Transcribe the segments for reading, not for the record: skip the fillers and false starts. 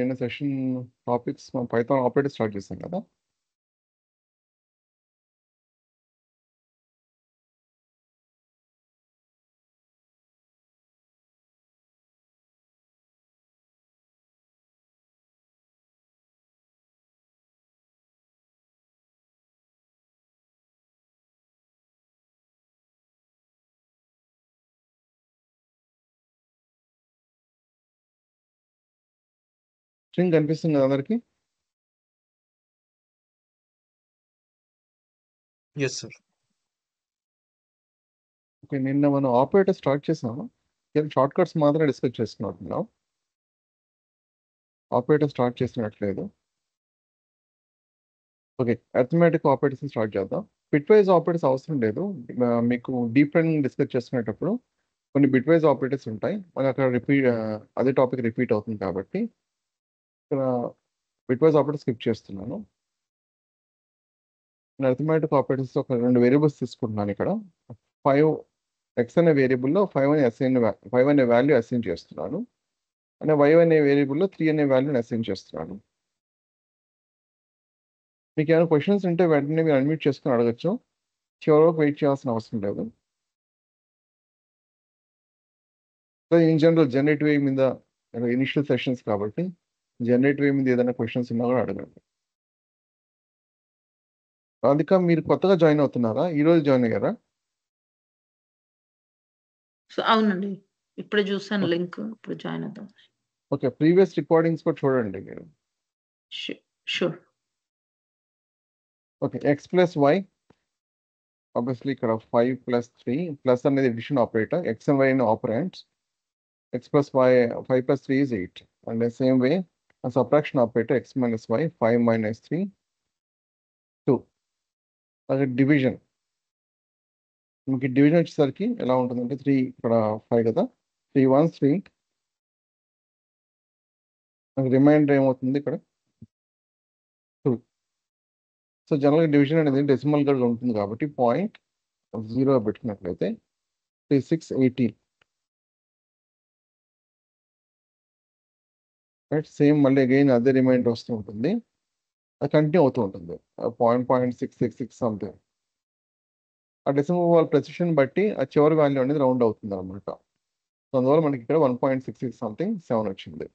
నిన్న session topics మనం Python operator start చేసాం కదా. స్క్రీన్ కనిపిస్తుంది కదా అందరికి? Yes sir. ఓకే, నిన్న మనం ఆపరేటర్ స్టార్ట్ చేసాము. షార్ట్ కట్స్ మాత్రమే డిస్కస్ చేసుకున్నాం. ఆపరేటర్ స్టార్ట్ చేసినట్లేదు. ఓకే, అర్థమెటిక్ ఆపరేటర్స్ స్టార్ట్ చేద్దాం. బిట్ వైజ్ ఆపరేటర్స్ అవసరం లేదు. మీకు డీప్ లెర్నింగ్ డిస్కస్ చేసుకునేటప్పుడు కొన్ని బిట్ వైజ్ ఆపరేటర్స్ ఉంటాయి. మనకి అక్కడ అదే టాపిక్ రిపీట్ అవుతుంది కాబట్టి ఇక్కడ బిట్ వైజ్ ఆపరేటర్ స్కిప్ చేస్తున్నాను. నేను అర్థమెటిక్ ఆపరేటర్స్ ఒక 2 వేరియబుల్స్ తీసుకుంటున్నాను. ఇక్కడ 5 ఎక్స్ అనే వేరియబుల్లో 5 అనే వాల్యూ అసైన్ చేస్తున్నాను. అంటే y అనే వేరియబుల్లో 3 అనే వాల్యూని అసైన్ చేస్తున్నాను. మీకు ఏమైనా క్వశ్చన్స్ ఉంటే వెంటనే మీరు అన్మ్యూట్ చేసుకుని అడగచ్చు. చివరి వరకు వెయిట్ చేయాల్సిన అవసరం లేదు. సో ఇన్ జనరల్ జనరేటివ్ మీద ఇనిషియల్ సెషన్స్ కాబట్టి జనరేటివ్ మీద ఏదైనా క్వశ్చన్స్ ఉన్నా కూడా అడగండి. రాధిక, మీరు కొత్తగా జాయిన్ అవుతున్నారా? ఈరోజు జాయిన్ అయ్యారా? అవునండి, ఇప్పుడే చూసాను లింక్, ఇప్పుడు జాయిన్ అవుతాం. ఓకే, ప్రీవియస్ రికార్డింగ్స్ కూడా చూడండి మీరు. Sure. Okay, x plus y, obviously ఇక్కడ 5 + 3 ప్లస్ అనేది addition operator, x and y అనే operands. x plus y, 5 + 3 is 8. And the same way, a subtraction operator, x minus y, 5 minus 3, 2. Like a division. మీకు division వచ్చేసరికి ఎలా ఉంటుందంటే 3 ఇక్కడ 5 కదా, 3 1 3. Reminder ఏమవుతుంది ఇక్కడ 2. సో జనరల్గా డివిజన్ అనేది డెసిమల్ గా ఉంటుంది కాబట్టి 0 పెట్టుకున్నట్లయితే 3 6 18. రైట్, సేమ్ మళ్ళీ అగైన్ అదే రిమైండర్ వస్తూ ఉంటుంది. అది కంటిన్యూ అవుతూ ఉంటుంది 0.666 సంథింగ్. ఆ డెసిమల్ వాళ్ళ ప్రెసిషన్ బట్టి ఆ చివరి వాల్యూ అనేది రౌండ్ అవుతుంది అనమాట. సో అందువల్ల మనకి ఇక్కడ 1.66 సంథింగ్ 7 వచ్చింది.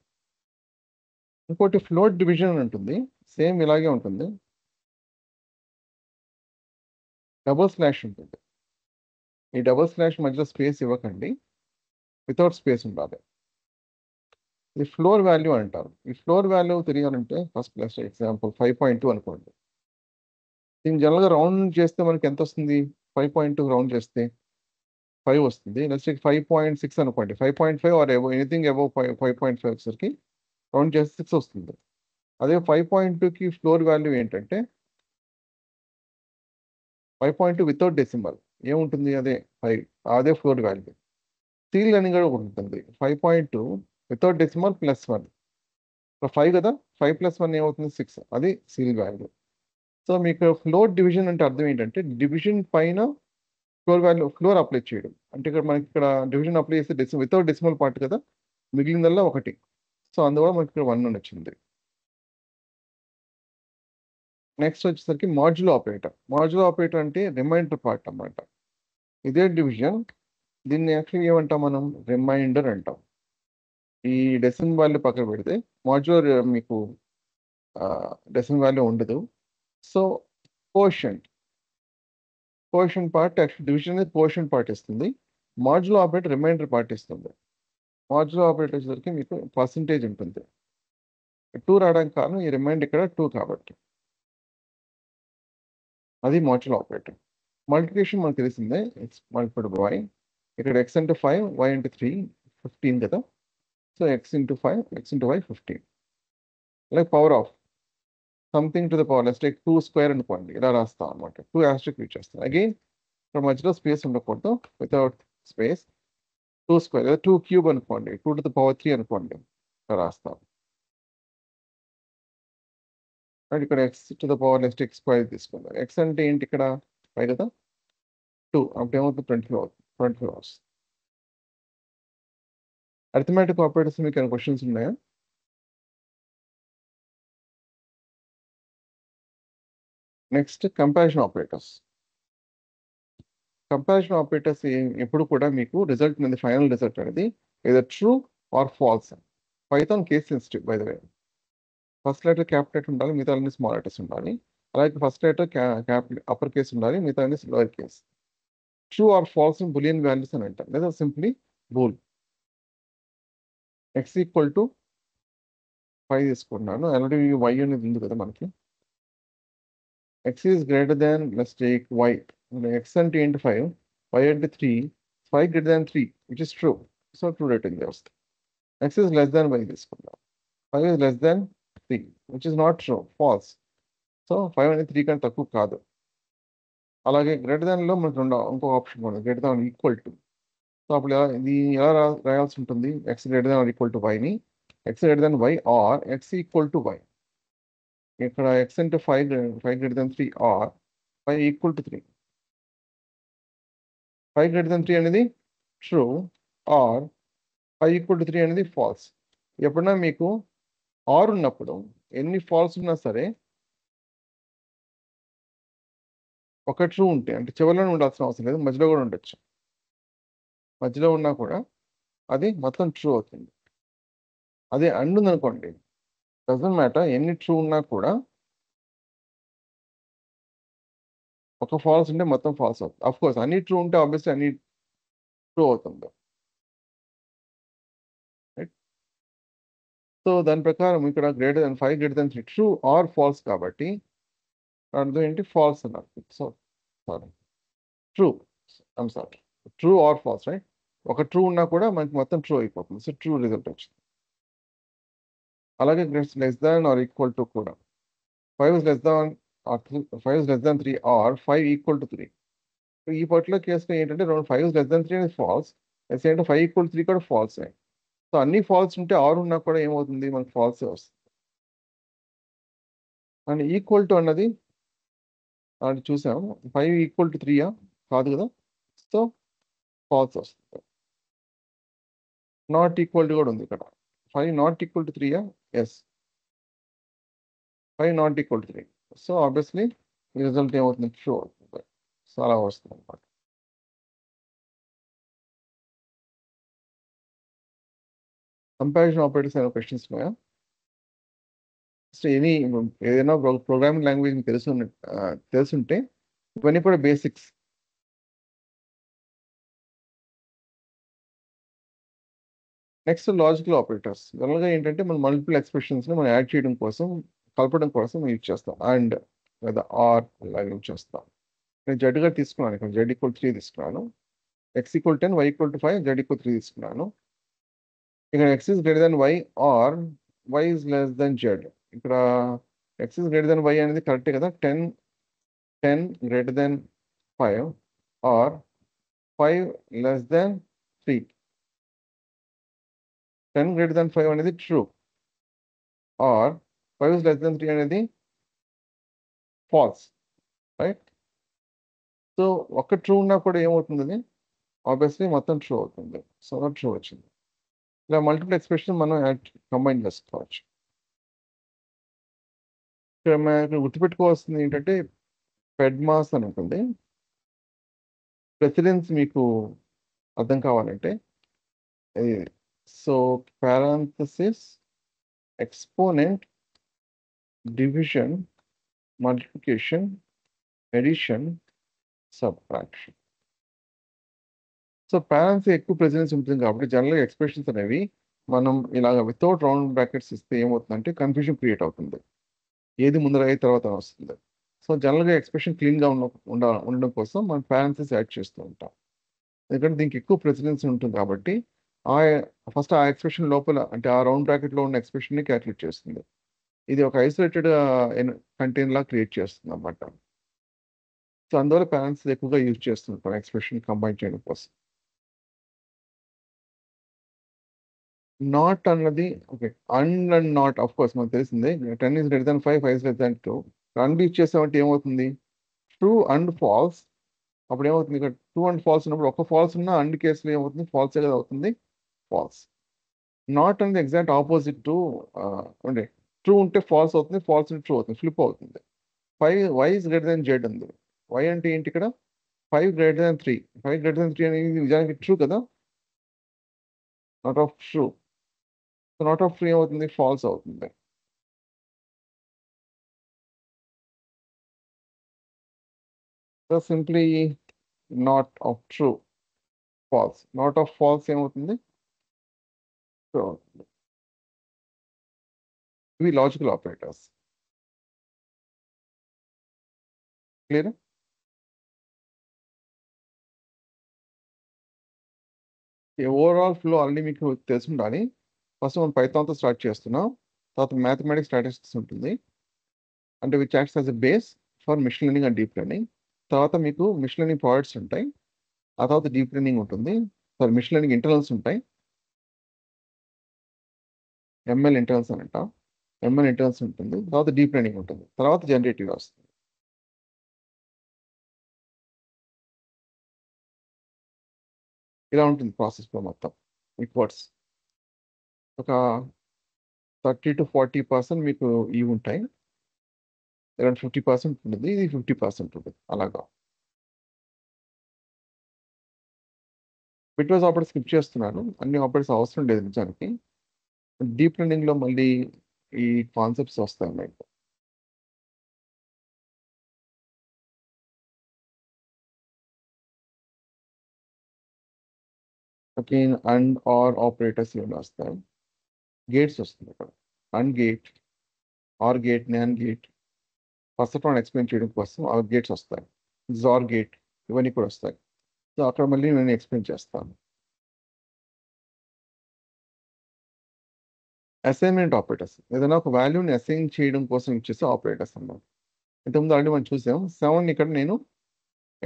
ఇంకోటి ఫ్లోట్ డివిజన్ అని ఉంటుంది, సేమ్ ఇలాగే ఉంటుంది. డబుల్ స్లాష్ ఉంటుంది. ఈ డబుల్ స్లాష్ మధ్యలో స్పేస్ ఇవ్వకండి, వితౌట్ స్పేస్ ఉండాలి. ఇది ఫ్లోర్ వాల్యూ అంటారు. ఈ ఫ్లోర్ వాల్యూ తెలియాలంటే ఫస్ట్ ప్లస్ ఎగ్జాంపుల్ 5.2 అనుకోండి. దీన్ని జనరల్గా రౌండ్ చేస్తే మనకి ఎంత వస్తుంది? 5.2 రౌండ్ చేస్తే 5 వస్తుంది. నెక్స్ట్ 5.6 అనుకోండి, 5.5 ఆర్ ఎనీథింగ్ అబౌవ్ 5.5 వచ్చేసరికి రౌండ్ చేస్తే 6 వస్తుంది. అదే 5.2కి ఫ్లోర్ వాల్యూ ఏంటంటే 5.2 వితౌట్ డెసిమల్ ఏముంటుంది? అదే 5, అదే ఫ్లోర్ వాల్యూ. సీల్ అని కూడా ఉంటుంది 5.2 వితౌట్ డెసిమల్ +1. 5 కదా, 5 + 1 ఏమవుతుంది? 6. అది సీల్ వాల్యూ. సో మీకు ఫ్లోర్ డివిజన్ అంటే అర్థం ఏంటంటే డివిజన్ పైన ఫ్లోర్ అప్లై చేయడం. అంటే ఇక్కడ మనకి ఇక్కడ డివిజన్ అప్లై చేస్తే వితౌట్ డెసిమల్ పార్ట్ కదా, మిగిలిందల్లా 1. సో అందువల్ల మనకి ఇక్కడ 1 వచ్చింది. నెక్స్ట్ వచ్చేసరికి మాడ్యులో ఆపరేటర్. మాడ్యులో ఆపరేటర్ అంటే రిమైండర్ పార్ట్ అన్నమాట. ఇదే డివిజన్, దీన్ని యాక్చువల్లీ ఏమంటాం మనం? రిమైండర్ అంటాం. ఈ డెసిమల్ వాల్యూ పక్కన పెడితే మాడ్యులర్ మీకు డెసిమల్ వాల్యూ ఉండదు. So quotient part, actual division అనేది కోషంట్ పార్ట్ ఇస్తుంది. మాడ్యులో ఆపరేటర్ రిమైండర్ పార్ట్ ఇస్తుంది. మాడ్యులో ఆపరేటర్ వచ్చేసరికి మీకు పర్సంటేజ్ ఉంటుంది. 2 రావడానికి కారణం ఈ రిమైండర్ ఇక్కడ 2 కాబట్టి. అది మాడ్యులో ఆపరేటర్. మల్టిప్లికేషన్ మనకు తెలిసిందే, ఎక్స్ మల్టిప్లైడ్ బై వై. ఇక్కడ x × 5, y × 3, 15 కదా. So x × 5, x × y 15. Like power of something to the power, let's take 2 square అనుకోండి, ఇలా రాస్తాం అనమాట. 2 యాస్ట్రిక్ యూజ్ చేస్తాం. అగైన్ ఇక్కడ మధ్యలో స్పేస్ ఉండకూడదు, వితౌట్ స్పేస్ 2 స్క్వేర్, 2 క్యూబ్ అనుకోండి, 2 టు ద పవర్ 3 అనుకోండి, ఇలా రాస్తాం. అండ్ ఇక్కడ x to the power next x² తీసుకుందాం. x అంటే ఏంటి? ఇక్కడ 5 కదా, 2 అంటే ఏమవుతుంది? 25 అవుతుంది. 25 అవర్స్. అర్థమెటిక్ ఆపరేటర్స్ మీకు ఏమైనా క్వశ్చన్స్ ఉన్నాయా? Next comparison operators. Comparison operators ఎప్పుడు కూడా మీకు రిజల్ట్ అనేది ఫైనల్ రిజల్ట్ అనేది either true or false. Python case sensitive by the way. First letter capital letter ఉండాలి, మిగతా అన్ని స్మాల్ లెటర్స్ ఉండాలి. అలాగే ఫస్ట్ లెటర్ అప్పర్ కేస్ ఉండాలి, మిగతా అన్ని lower case. True or false boolean values అని అంటారు, లేదా simply bool. X equal to 5 తీసుకున్నాను, ఆల్రెడీ వై అనేది ఉంది కదా మనకి. X is greater than let's take Y. X అంటే ఏంటి 5, వై అంటే 3, 5 greater than 3 which is true. So true rating వస్తుంది. X is less than Y తీసుకున్నాం, 5 is less than 3 which is not true, false. So 5 అనేది 3 కంటే తక్కువ కాదు. అలాగే గ్రేటర్ దాన్లో మనకు ఇంకో ఆప్షన్ ఉంది, greater than equal to. So అప్పుడు ఇది ఎలా రాయాల్సి ఉంటుంది, X greater than equal to వైని X greater than Y or X equal to Y. ఇక్కడ ఎక్స్ అంటే 5 greater than 3 or 5 equal to 3. 5 greater than 3 అనేది ట్రూ ఆర్ 5 ఈక్వల్ టు 3 అనేది ఫాల్స్. ఎప్పుడన్నా మీకు ఆర్ ఉన్నప్పుడు ఎన్ని ఫాల్స్ ఉన్నా సరే ఒక ట్రూ ఉంటే, అంటే చివరిలోనే ఉండాల్సిన అవసరం లేదు, మధ్యలో కూడా ఉండొచ్చు. మధ్యలో ఉన్నా కూడా అది మొత్తం ట్రూ అవుతుంది. అదే అండ్ ఉందనుకోండి, డజంట్ మ్యాటర్, ఎన్ని ట్రూ ఉన్నా కూడా ఒక ఫాల్స్ ఉంటే మొత్తం ఫాల్స్ అవుతుంది. అఫ్ కోర్స్ అన్ని ట్రూ ఉంటే ఆబ్వియస్లీ అన్ని ట్రూ అవుతుంది. సో దాని ప్రకారం ఇక్కడ greater than 5 greater than 3 true or false కాబట్టి అర్థం ఏంటి, ఫాల్స్ అన్నారు. So sorry, true, I'm sorry, true or false, right. ఒక ట్రూ ఉన్నా కూడా మనకి మొత్తం ట్రూ అయిపోతుంది. సో ట్రూ రిజల్ట్ వచ్చింది. అలాగే less than or equal to కూడా 5 is less than or 5 is less than 3 or 5 equal to 3. ఈ పర్టికులర్ కేసులో ఏంటంటే 5 is less than 3 అనేది ఫాల్స్, ఏంటంటే 5 ఈక్వల్ 3 కూడా ఫాల్స్. సో అన్ని ఫాల్స్ ఉంటే ఆర్ ఉన్నా కూడా ఏమవుతుంది, మనకు ఫాల్స్ వస్తుంది. అండ్ ఈక్వల్ టు అన్నది అది చూసాము, 5 ఈక్వల్ టు 3 కాదు కదా, సో ఫాల్స్ వస్తుంది. నాట్ ఈక్వల్ టు కూడా ఉంది ఇక్కడ, 5 not equal to 3 yes, 5 not equal to 3. So obviously ఈ రిజల్ట్ ఏమవుతుంది, ట్రూ అవుతుంది. సో అలా వస్తుంది అనమాట. కంపారిజన్ ఆపరేటర్స్ ఏమైనా క్వశ్చన్స్ ఉన్నాయా? ఏదైనా ప్రోగ్రామింగ్ లాంగ్వేజ్ మీకు తెలుసుంటే ఇవన్నీ కూడా బేసిక్స్. Next logical operators. జనరల్గా ఏంటంటే మనం మల్టిపుల్ ఎక్స్ప్రెషన్స్ని మనం యాడ్ చేయడం కోసం, కలపడం కోసం యూజ్ చేస్తాం. అండ్ లేదా ఆర్ లాగా యూజ్ చేస్తాం. నేను జడ్గా తీసుకున్నాను, ఇక్కడ జెడ్ ఈక్వల్ 3 తీసుకున్నాను, X equal 10, Y equal to 5, Z equal 3 తీసుకున్నాను. ఇక్కడ X is greater than Y or Y is less than Z. ఇక్కడ X is greater than Y అనేది కరెక్టే కదా, 10 greater than 5 or 5 less than 3. 10 greater than 5 అనేది true or 5 less than 3 అనేది false, right. So ఒక్క true ఉన్నా కూడా ఏమవుతుంది, ఆబ్వియస్లీ మొత్తం ట్రూ అవుతుంది. సో ట్రూ వచ్చింది. ఇలా మల్టిపుల్ ఎక్స్ప్రెషన్ మనం కంబైన్ చేసుకోవచ్చు. ఇక్కడ మనకు గుర్తుపెట్టుకోవాల్సింది ఏంటంటే పెడ్మాస్ అని ఉంటుంది. ప్రెసిడెన్స్ మీకు అర్థం కావాలంటే so parenthesis, exponent, division, multiplication, addition, subtraction. So parenthesis ఎక్కువ ప్రెసిడెన్స్ ఉంటుంది కాబట్టి జనరల్గా ఎక్స్ప్రెషన్స్ అనేవి మనం ఇలాగ వితౌట్ రౌండ్ బ్రాకెట్స్ ఇస్తే ఏమవుతుందంటే కన్ఫ్యూజన్ క్రియేట్ అవుతుంది, ఏది ముందర అయ్యే తర్వాత వస్తుంది. సో జనరల్గా ఎక్స్ప్రెషన్ క్లీన్గా ఉండడం కోసం మనం పారాంథసిస్ యాడ్ చేస్తూ ఉంటాం. ఎందుకంటే దీనికి ఎక్కువ ప్రెసిడెన్స్ ఉంటుంది కాబట్టి ఫస్ట్ ఆ ఎక్స్ప్రెషన్ లోపల, అంటే ఆ రౌండ్ బ్రాకెట్లో ఉన్న ఎక్స్ప్రెషన్ని క్యాల్కులేట్ చేస్తుంది. ఇది ఒక ఐసోలేటెడ్ కంటైనర్ లా క్రియేట్ చేస్తుంది అన్నమాట. సో అందువల్ల పారాంథసిస్ ఎక్కువగా యూజ్ చేస్తుంటాం ఎక్స్ప్రెషన్ కంబైన్ చేయడం కోసం. నాట్ అన్నది okay, and not of course మనకు తెలిసిందే, 10 is greater than 5, 5 is less than 2. And use చేసామంటే ఏమవుతుంది, ట్రూ అండ్ ఫాల్స్. అప్పుడు ఏమవుతుంది, ఇక్కడ ట్రూ అండ్ ఫాల్స్ ఉన్నప్పుడు ఒక ఫాల్స్ ఉన్న అండ్ కేసులో ఏమవుతుంది, ఫాల్సే కదా అవుతుంది, ఫాల్స్. నాట్ అనేది ఎగ్జాక్ట్ ఆపోజిట్ టు అంటే ట్రూ ఉంటే ఫాల్స్ అవుతుంది, ఫాల్స్ ఉంటే ట్రూ అవుతుంది, ఫ్లిప్ అవుతుంది. y is greater than z ఉంది. y అంటే ఏంటి ఇక్కడ 5 greater than 3. 5 greater than 3 అనేది నిజానికి ట్రూ కదా, not of true. So not of true ఏమవుతుంది, ఫాల్స్ అవుతుంది. So simply not of true, false. Not of false ఏమవుతుంది, ట్రూ అవుతుంది. ఇవి logical operators. Clear? Overall flow already మీకు తెలిసి ఉండాలి. ఫస్ట్ మనం పైథాన్తో స్టార్ట్ చేస్తున్నాం, తర్వాత మ్యాథమెటిక్స్ స్టాటిస్టిక్స్ ఉంటుంది, అంటే which acts as a base for machine learning and deep learning. తర్వాత మీకు మిషన్ లెర్నింగ్ ప్రాజెక్ట్స్ ఉంటాయి, ఆ తర్వాత డీప్ లెర్నింగ్ ఉంటుంది, సారీ మిషన్ లెర్నింగ్ ఇంటర్నల్స్ ఉంటాయి, ఎంఎల్ ఇంటర్నల్స్ అని అంటాం. ఎంఎల్ ఇంటర్నల్స్ ఉంటుంది, తర్వాత డీప్ లెర్నింగ్ ఉంటుంది, తర్వాత జనరేటివ్ వస్తుంది. ఇలా ఉంటుంది ప్రాసెస్ లో మొత్తం. రిపోర్ట్స్ ఒక 30 to 40% మీకు ఇవి ఉంటాయి, అరౌండ్ 50% ఉంటుంది, ఇది 50% ఉంటుంది. అలాగా బిట్వైజ్ ఆపరేటర్స్ స్కిప్ చేస్తున్నాను, అన్ని ఆపరేటర్స్ అవసరం లేదు నిజానికి. డీప్ లెర్నింగ్ లో మళ్ళీ ఈ కాన్సెప్ట్స్ వస్తాయి మీకు. ఓకే, అండ్ ఆర్ ఆపరేటర్స్ ఏమైనా వస్తాయి, గేట్స్ వస్తుంది ఇక్కడ, and gate, or gate, NAND gate. First of all explain చేయడం కోసం ఆ గేట్స్ వస్తాయి, జార్ గేట్, ఇవన్నీ కూడా వస్తాయి. సో అక్కడ మళ్ళీ నేను ఎక్స్ప్లెయిన్ చేస్తాను. అసైన్మెంట్ ఆపరేటర్స్, ఏదైనా ఒక వాల్యూని అసైన్ చేయడం కోసం ఇచ్చేసి ఆపరేటర్స్ అన్నమాట. ఇంతకుముందు ఆల్రెడీ మనం చూసాం. 7 ఇక్కడ నేను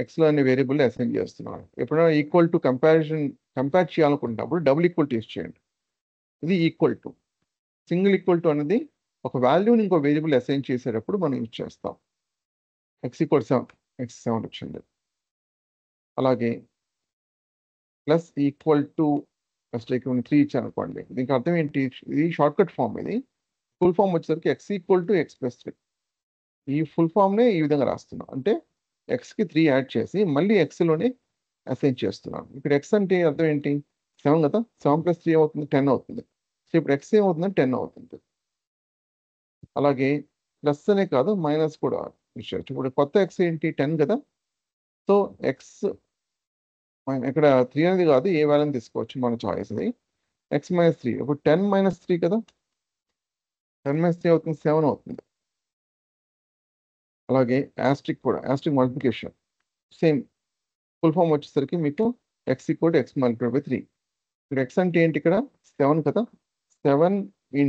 ఎక్స్లో అనే వేరియబుల్ అసైన్ చేస్తున్నాను. ఎప్పుడైనా ఈక్వల్ టు కంపేర్ చేయాలనుకుంటున్నప్పుడు డబుల్ ఈక్వల్ టు యూస్ చేయండి. ఇది equal to, single equal to అనేది ఒక వాల్యూని ఇంకో వేరియబుల్ అసైన్ చేసేటప్పుడు మనం యూజ్ చేస్తాం. x ఈక్వల్ 7, x7 వచ్చింది. అలాగే ప్లస్ ఈక్వల్ టు ఫస్ట్ ఇక్కడ 3 ఇచ్చాను అనుకోండి, దీనికి అర్థం ఏంటి, ఇది షార్ట్ కట్ ఫామ్. ఇది ఫుల్ ఫామ్ వచ్చేసరికి x ఈక్వల్ టు x+3. ఈ ఫుల్ ఫామ్నే ఈ విధంగా రాస్తున్నాం, అంటే ఎక్స్కి 3 యాడ్ చేసి మళ్ళీ ఎక్స్లోనే అసైన్ చేస్తున్నాను. ఇక్కడ ఎక్స్ అంటే అర్థం ఏంటి, 7 కదా, 7 + 3 అవుతుంది 10 అవుతుంది. సో ఇప్పుడు ఎక్స్ ఏమవుతుంది, 10 అవుతుంది. అలాగే ప్లస్ అనే కాదు, మైనస్ కూడా ఇచ్చారు. ఇప్పుడు కొత్త ఎక్స్ ఏంటి, 10 కదా. సో ఎక్స్ ఇక్కడ 3 అనేది కాదు, ఏ వాల్యూని తీసుకోవచ్చు, మన చాయిస్ అది. ఎక్స్ -3, ఇప్పుడు 10 - 3 కదా, 10 - 3 అవుతుంది, 7 అవుతుంది. అలాగే యాస్ట్రిక్ కూడా, asterisk multiplication same, full form వచ్చేసరికి మీకు x equal to x multiplied by 3. ఇక్కడ x అంటే ఏంటి, ఇక్కడ 7 కదా, 7 ×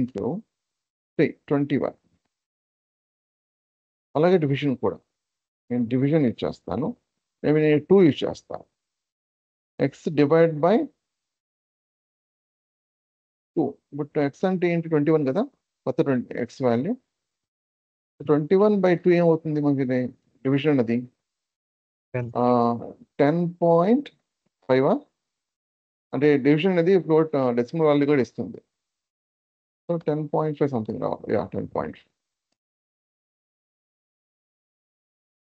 3 21. అలాగే డివిజన్ కూడా, నేను డివిజన్ యూజ్ చేస్తాను, నేను 2 యూజ్ చేస్తాను. x divide by 2. But x అంటే ఏంటి, 21 కదా, కొత్త x వాల్యూ. 21/2 ఏమవుతుంది మనకి డివిజన్ అది 10.5. అంటే డివిజన్ అనేది ఫ్లోట్ డెసిమల్ వాల్యూ కూడా ఇస్తుంది. సో 10.5 సంథింగ్ రావాలి, 10.5.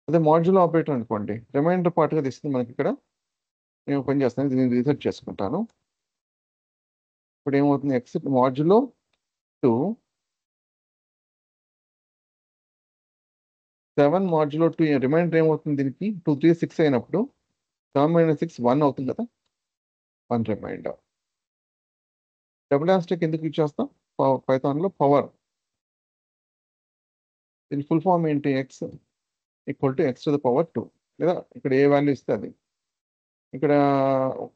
అదే మాడ్యులో ఆపరేటర్ అనుకోండి, రిమైండర్ పార్ట్గా తీస్తుంది మనకి. ఇక్కడ నేను పని చేస్తాను, దీన్ని రీసెర్చ్ చేసుకుంటాను. ఇప్పుడు ఏమవుతుంది, x మాడ్యులో 2, 7 మాడ్యులో 2, రిమైండర్ ఏమవుతుంది దీనికి, 2 3 6 అయినప్పుడు 7 - 6 1 అవుతుంది కదా, 1 రిమైండర్. డబుల్ యాస్ట్రిక్ ఎందుకు యూజ్ చేస్తాం, పైథాన్లో పవర్. దీని ఫుల్ ఫామ్ ఏంటి, x ఈక్వల్ టు x⁴2, లేదా ఇక్కడ ఏ వాల్యూ ఇస్తే అది. ఇక్కడ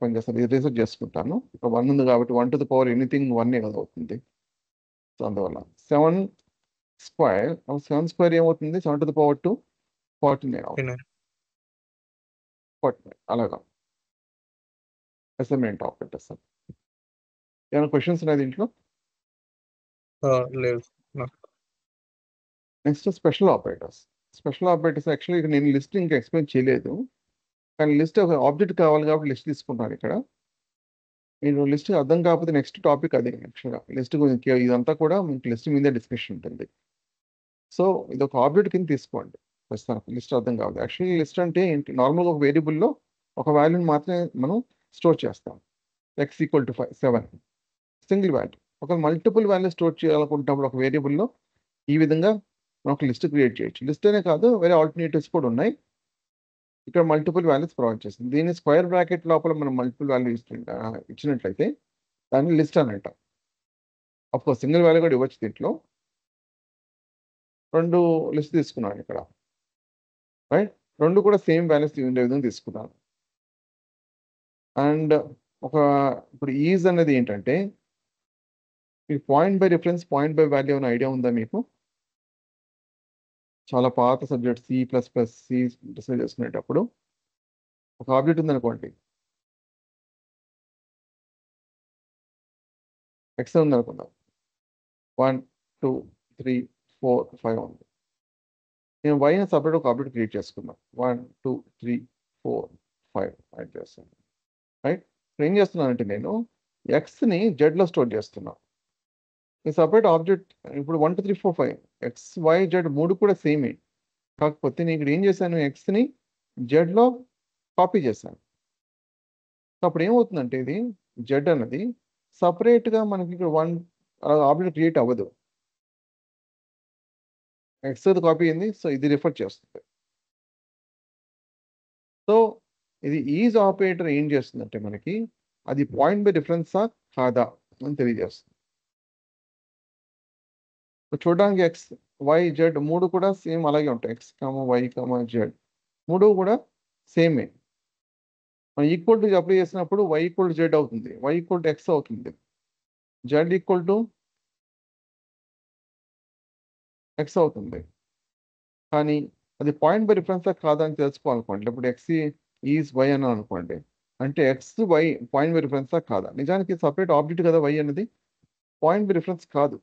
పని చేస్తాను, ఇది రీసెర్చ్ చేసుకుంటాను. ఇక్కడ 1 ఉంది కాబట్టి 1⁴ ఎనీథింగ్ 1 కదా అవుతుంది. సో అందువల్ల 7² 7² ఏమవుతుంది, 7⁴2 49 అవుతుంది. 49 అలాగా అసైన్మెంట్ ఆపరేటర్స్. ఏమైనా క్వశ్చన్స్ ఉన్నాయి దీంట్లో? లేదు. Next special operators. Special operators actually ఇక్కడ నేను లిస్ట్ ఇంకా ఎక్స్ప్లెయిన్ చేయలేదు, కానీ లిస్ట్ ఒక ఆబ్జెక్ట్ కావాలి కాబట్టి లిస్ట్ తీసుకుంటాను. ఇక్కడ మీరు లిస్ట్ అర్థం కాకపోతే నెక్స్ట్ టాపిక్ అదే యాక్చువల్గా లిస్ట్ గురించి, ఇదంతా కూడా మీకు లిస్ట్ మీదే డిస్కషన్ ఉంటుంది. సో ఇది ఒక ఆబ్జెక్ట్ కింద తీసుకోండి ప్రస్తుతానికి. లిస్ట్ అర్థం కాదు. యాక్చువల్లీ లిస్ట్ అంటే ఏంటి, నార్మల్గా ఒక వేరియబుల్లో ఒక వాల్యూని మాత్రమే మనం స్టోర్ చేస్తాం. X equal to 7 single value. ఒక మల్టిపుల్ వాల్యూ స్టోర్ చేయాలనుకుంటున్నప్పుడు ఒక వేరియబుల్లో ఈ విధంగా మనం ఒక లిస్ట్ క్రియేట్ చేయొచ్చు. లిస్ట్ అనే కాదు, వేరే ఆల్టర్నేటివ్స్ కూడా ఉన్నాయి. ఇక్కడ మల్టిపుల్ వాల్యూస్ ప్రొవైడ్ చేస్తుంది. దీన్ని స్క్వేర్ బ్రాకెట్ లోపల మనం మల్టిపుల్ వాల్యూ ఇచ్చినట్లయితే దాన్ని లిస్ట్ అని అంటాం. అఫ్కోర్స్ సింగిల్ వాల్యూ కూడా ఇవ్వచ్చు. దీంట్లో 2 లిస్ట్ తీసుకున్నాను ఇక్కడ, రైట్. 2 కూడా సేమ్ వాల్యూస్ ఉండే విధంగా తీసుకున్నాను. అండ్ ఇప్పుడు ఈజ్ అనేది ఏంటంటే, ఈ point by reference, point by value అనే ఐడియా ఉందా మీకు? చాలా పాత సబ్జెక్ట్ C++, డిస్కస్ చేసుకునేటప్పుడు ఒక ఆబ్జెక్ట్ ఉందనుకోండి, ఎక్స్ ఉందనుకుందాం. 1 2 3 4 5 ఉంది. నేను y అని సపరేట్ ఒక ఆబ్జెక్ట్ క్రియేట్ చేసుకున్నాను. 1 2 3 4 5 యాడ్ చేస్తాను, రైట్. ఏం చేస్తున్నానంటే నేను ఎక్స్ని జెడ్లో స్టోర్ చేస్తున్నాను. ఈ సపరేట్ ఆబ్జెక్ట్ ఇప్పుడు 1 2 3 4 5 ఎక్స్ వై జెడ్ 3 కూడా సేమే. కాకపోతే నేను ఇక్కడ ఏం చేశాను, ఎక్స్ని జెడ్లో కాపీ చేశాను. అప్పుడు ఏమవుతుందంటే ఇది జెడ్ అన్నది సపరేట్గా మనకి ఇక్కడ 1 ఆబ్జెక్ట్ క్రియేట్ అవ్వదు. ఎక్స్ కాపీ అయింది, సో ఇది రిఫర్ చేస్తుంది. సో ఇది ఈజ్ ఆపరేటర్ ఏం చేస్తుందంటే మనకి అది పాయింట్ బై డిఫరెన్సా కాదా అని తెలియజేస్తుంది. చూడడానికి ఎక్స్ వై జెడ్ 3 కూడా సేమ్ అలాగే ఉంటాయి. ఎక్స్ వై జెడ్ 3 కూడా సేమే. మనం ఈక్వల్ టు అప్లై చేసినప్పుడు వై ఈక్వల్ టు జెడ్ అవుతుంది, వై ఈక్వల్ టు ఎక్స్ అవుతుంది, జెడ్ ఈక్వల్ టు ఎక్స్ అవుతుంది. కానీ అది పాయింట్ బై డిఫరెన్సా కాదా అని తెలుసుకోవాలనుకోండి. ఇప్పుడు ఎక్స్ ఈజ్ వై అని అనుకోండి, అంటే ఎక్స్ వై పాయింట్ బై డిఫరెన్సా కాదా. నిజానికి సపరేట్ ఆబ్జెక్ట్ కదా వై అనేది, పాయింట్ బై డిఫరెన్స్ కాదు.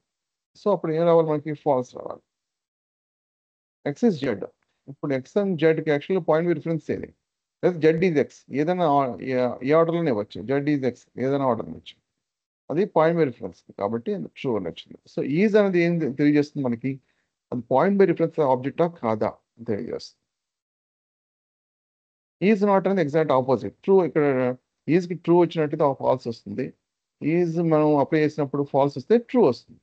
సో అప్పుడు ఏం రావాలి మనకి, ఫాల్స్ రావాలి. X is Z. ఇప్పుడు ఎక్స్ అండ్ జెడ్కి యాక్చువల్గా పాయింట్ బై డిఫరెన్స్ ఏది, లేదా జెడ్ ఈజ్ ఎక్స్ ఏదైనా ఏ ఆర్డర్లోనే ఇవ్వచ్చు, జెడ్ ఈజ్ ఎక్స్ ఏదైనా ఆర్డర్ ఇవ్వచ్చు, అది పాయింట్ బై డిఫరెన్స్ కాబట్టి ట్రూ అని వచ్చింది. సో ఈజ్ అనేది ఏం తెలియజేస్తుంది మనకి, అది పాయింట్ బై డిఫరెన్స్ ఆబ్జెక్టా కాదా అని తెలియజేస్తుంది. ఈజ్ నాట్ అనేది ఎగ్జాక్ట్ ఆపోజిట్. ట్రూ ఇక్కడ ఈజ్కి ట్రూ వచ్చినట్టయితే ఫాల్స్ వస్తుంది. ఈజ్ మనం అప్లై చేసినప్పుడు ఫాల్స్ వస్తే ట్రూ వస్తుంది.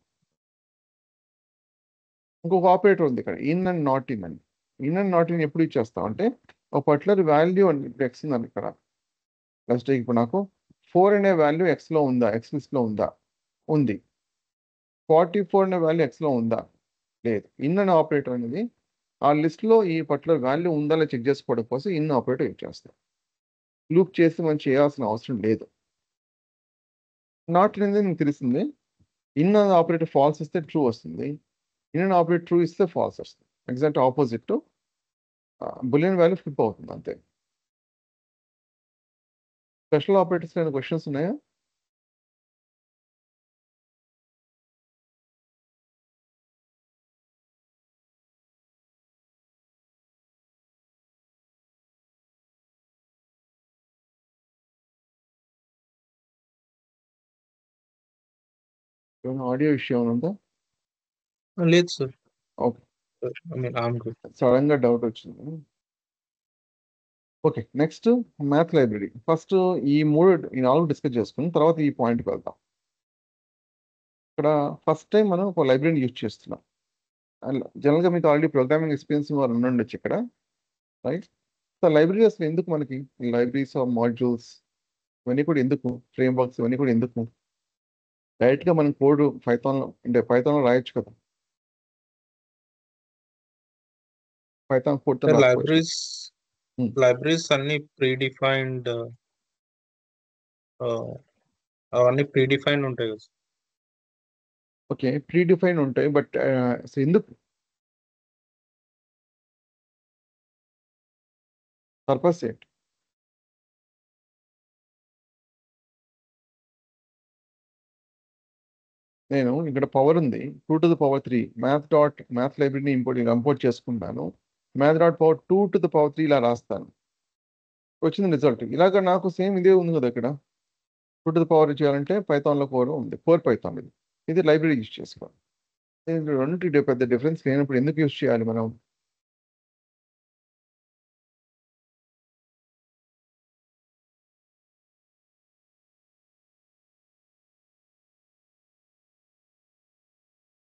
ఇంకొక ఆపరేటర్ ఉంది ఇక్కడ, ఇన్ అండ్ నాట్ ఇన్ అని. ఇన్ అండ్ నాట్ ఇన్ ఎప్పుడు ఇచ్చేస్తాం అంటే ఒక పర్టికులర్ వాల్యూ అని ఇప్పుడు ఎక్స్ ఉందని ఇక్కడ, నెక్స్ట్ ఇప్పుడు నాకు 4 అనే వాల్యూ ఎక్స్లో ఉందా, ఎక్స్ లిస్ట్లో ఉందా, ఉంది. 44 అనే వాల్యూ ఎక్స్లో ఉందా, లేదు. ఇన్ అనే ఆపరేటర్ అనేది ఆ లిస్ట్లో ఈ పర్టికులర్ వాల్యూ ఉందా లేదా చెక్ చేసుకోవడం కోసం ఇన్ ఆపరేటర్ యూజ్ చేస్తాం. లూప్ చేసి మనం చేయాల్సిన అవసరం లేదు. నాట్ అనేది మీకు తెలిసింది. ఇన్ ఆపరేటర్ ఫాల్స్ ఇస్తే ట్రూ వస్తుంది, ఇన్ ఆపరేటర్ ట్రూ ఇస్తే ఫాల్స్ వస్తుంది. Exact opposite boolean value flip అవుతుంది అంతే. స్పెషల్ ఆపరేటర్స్ ఏమైనా క్వశ్చన్స్ ఉన్నాయా? ఏమైనా ఆడియో ఇష్యూ ఏమైనా ఉందా? లేదు sir. Okay, I mean I'm good. Sudden గా డౌట్ వచ్చింది. Okay, next math library. First ఈ 4 డిస్కస్ చేసుకుని తర్వాత ఈ పాయింట్కి వెళ్తాం. ఇక్కడ ఫస్ట్ టైం మనం ఒక లైబ్రరీని యూజ్ చేస్తున్నాం. జనరల్గా మీకు ఆల్రెడీ ప్రోగ్రామింగ్ ఎక్స్పీరియన్స్ వారు ఉండొచ్చు ఇక్కడ, రైట్. సో లైబ్రరీ అసలు ఎందుకు మనకి, లైబ్రరీస్ ఆఫ్ మాడ్యూల్స్ ఇవన్నీ కూడా ఎందుకు, ఫ్రేమ్ వర్క్స్ ఇవన్నీ కూడా ఎందుకు? డైరెక్ట్గా మనం కోడ్ పైథాన్లో రాయొచ్చు కదా, పైథాన్ కోడ్ లైబ్రరీస్ అన్ని ప్రీడిఫైన్డ్, అవన్నీ ప్రీడిఫైన్డ్ ఉంటాయి కదా. ఓకే, ప్రీడిఫైన్ ఉంటాయి, బట్ ఎందుకు, పర్పస్ ఏంటి? నేను ఇక్కడ పవర్ ఉంది 2 to the power 3 మ్యాథ్ లైబ్రరీని ఇంపోర్ట్ చేసుకుంటాను. Math dot power 2 to the power 3 ఇలా రాస్తాను, వచ్చింది రిజల్ట్. ఇలాగ నాకు సేమ్ ఇదే ఉంది కదా ఇక్కడ. 2 to the power చేయాలంటే పైథాన్లో కోర్ ఉంది, కోర్ పైథాన్ ఇది లైబ్రరీ యూజ్ చేసుకోవాలి. రెండింటికి పెద్ద డిఫరెన్స్ లేనప్పుడు ఎందుకు యూజ్ చేయాలి మనం?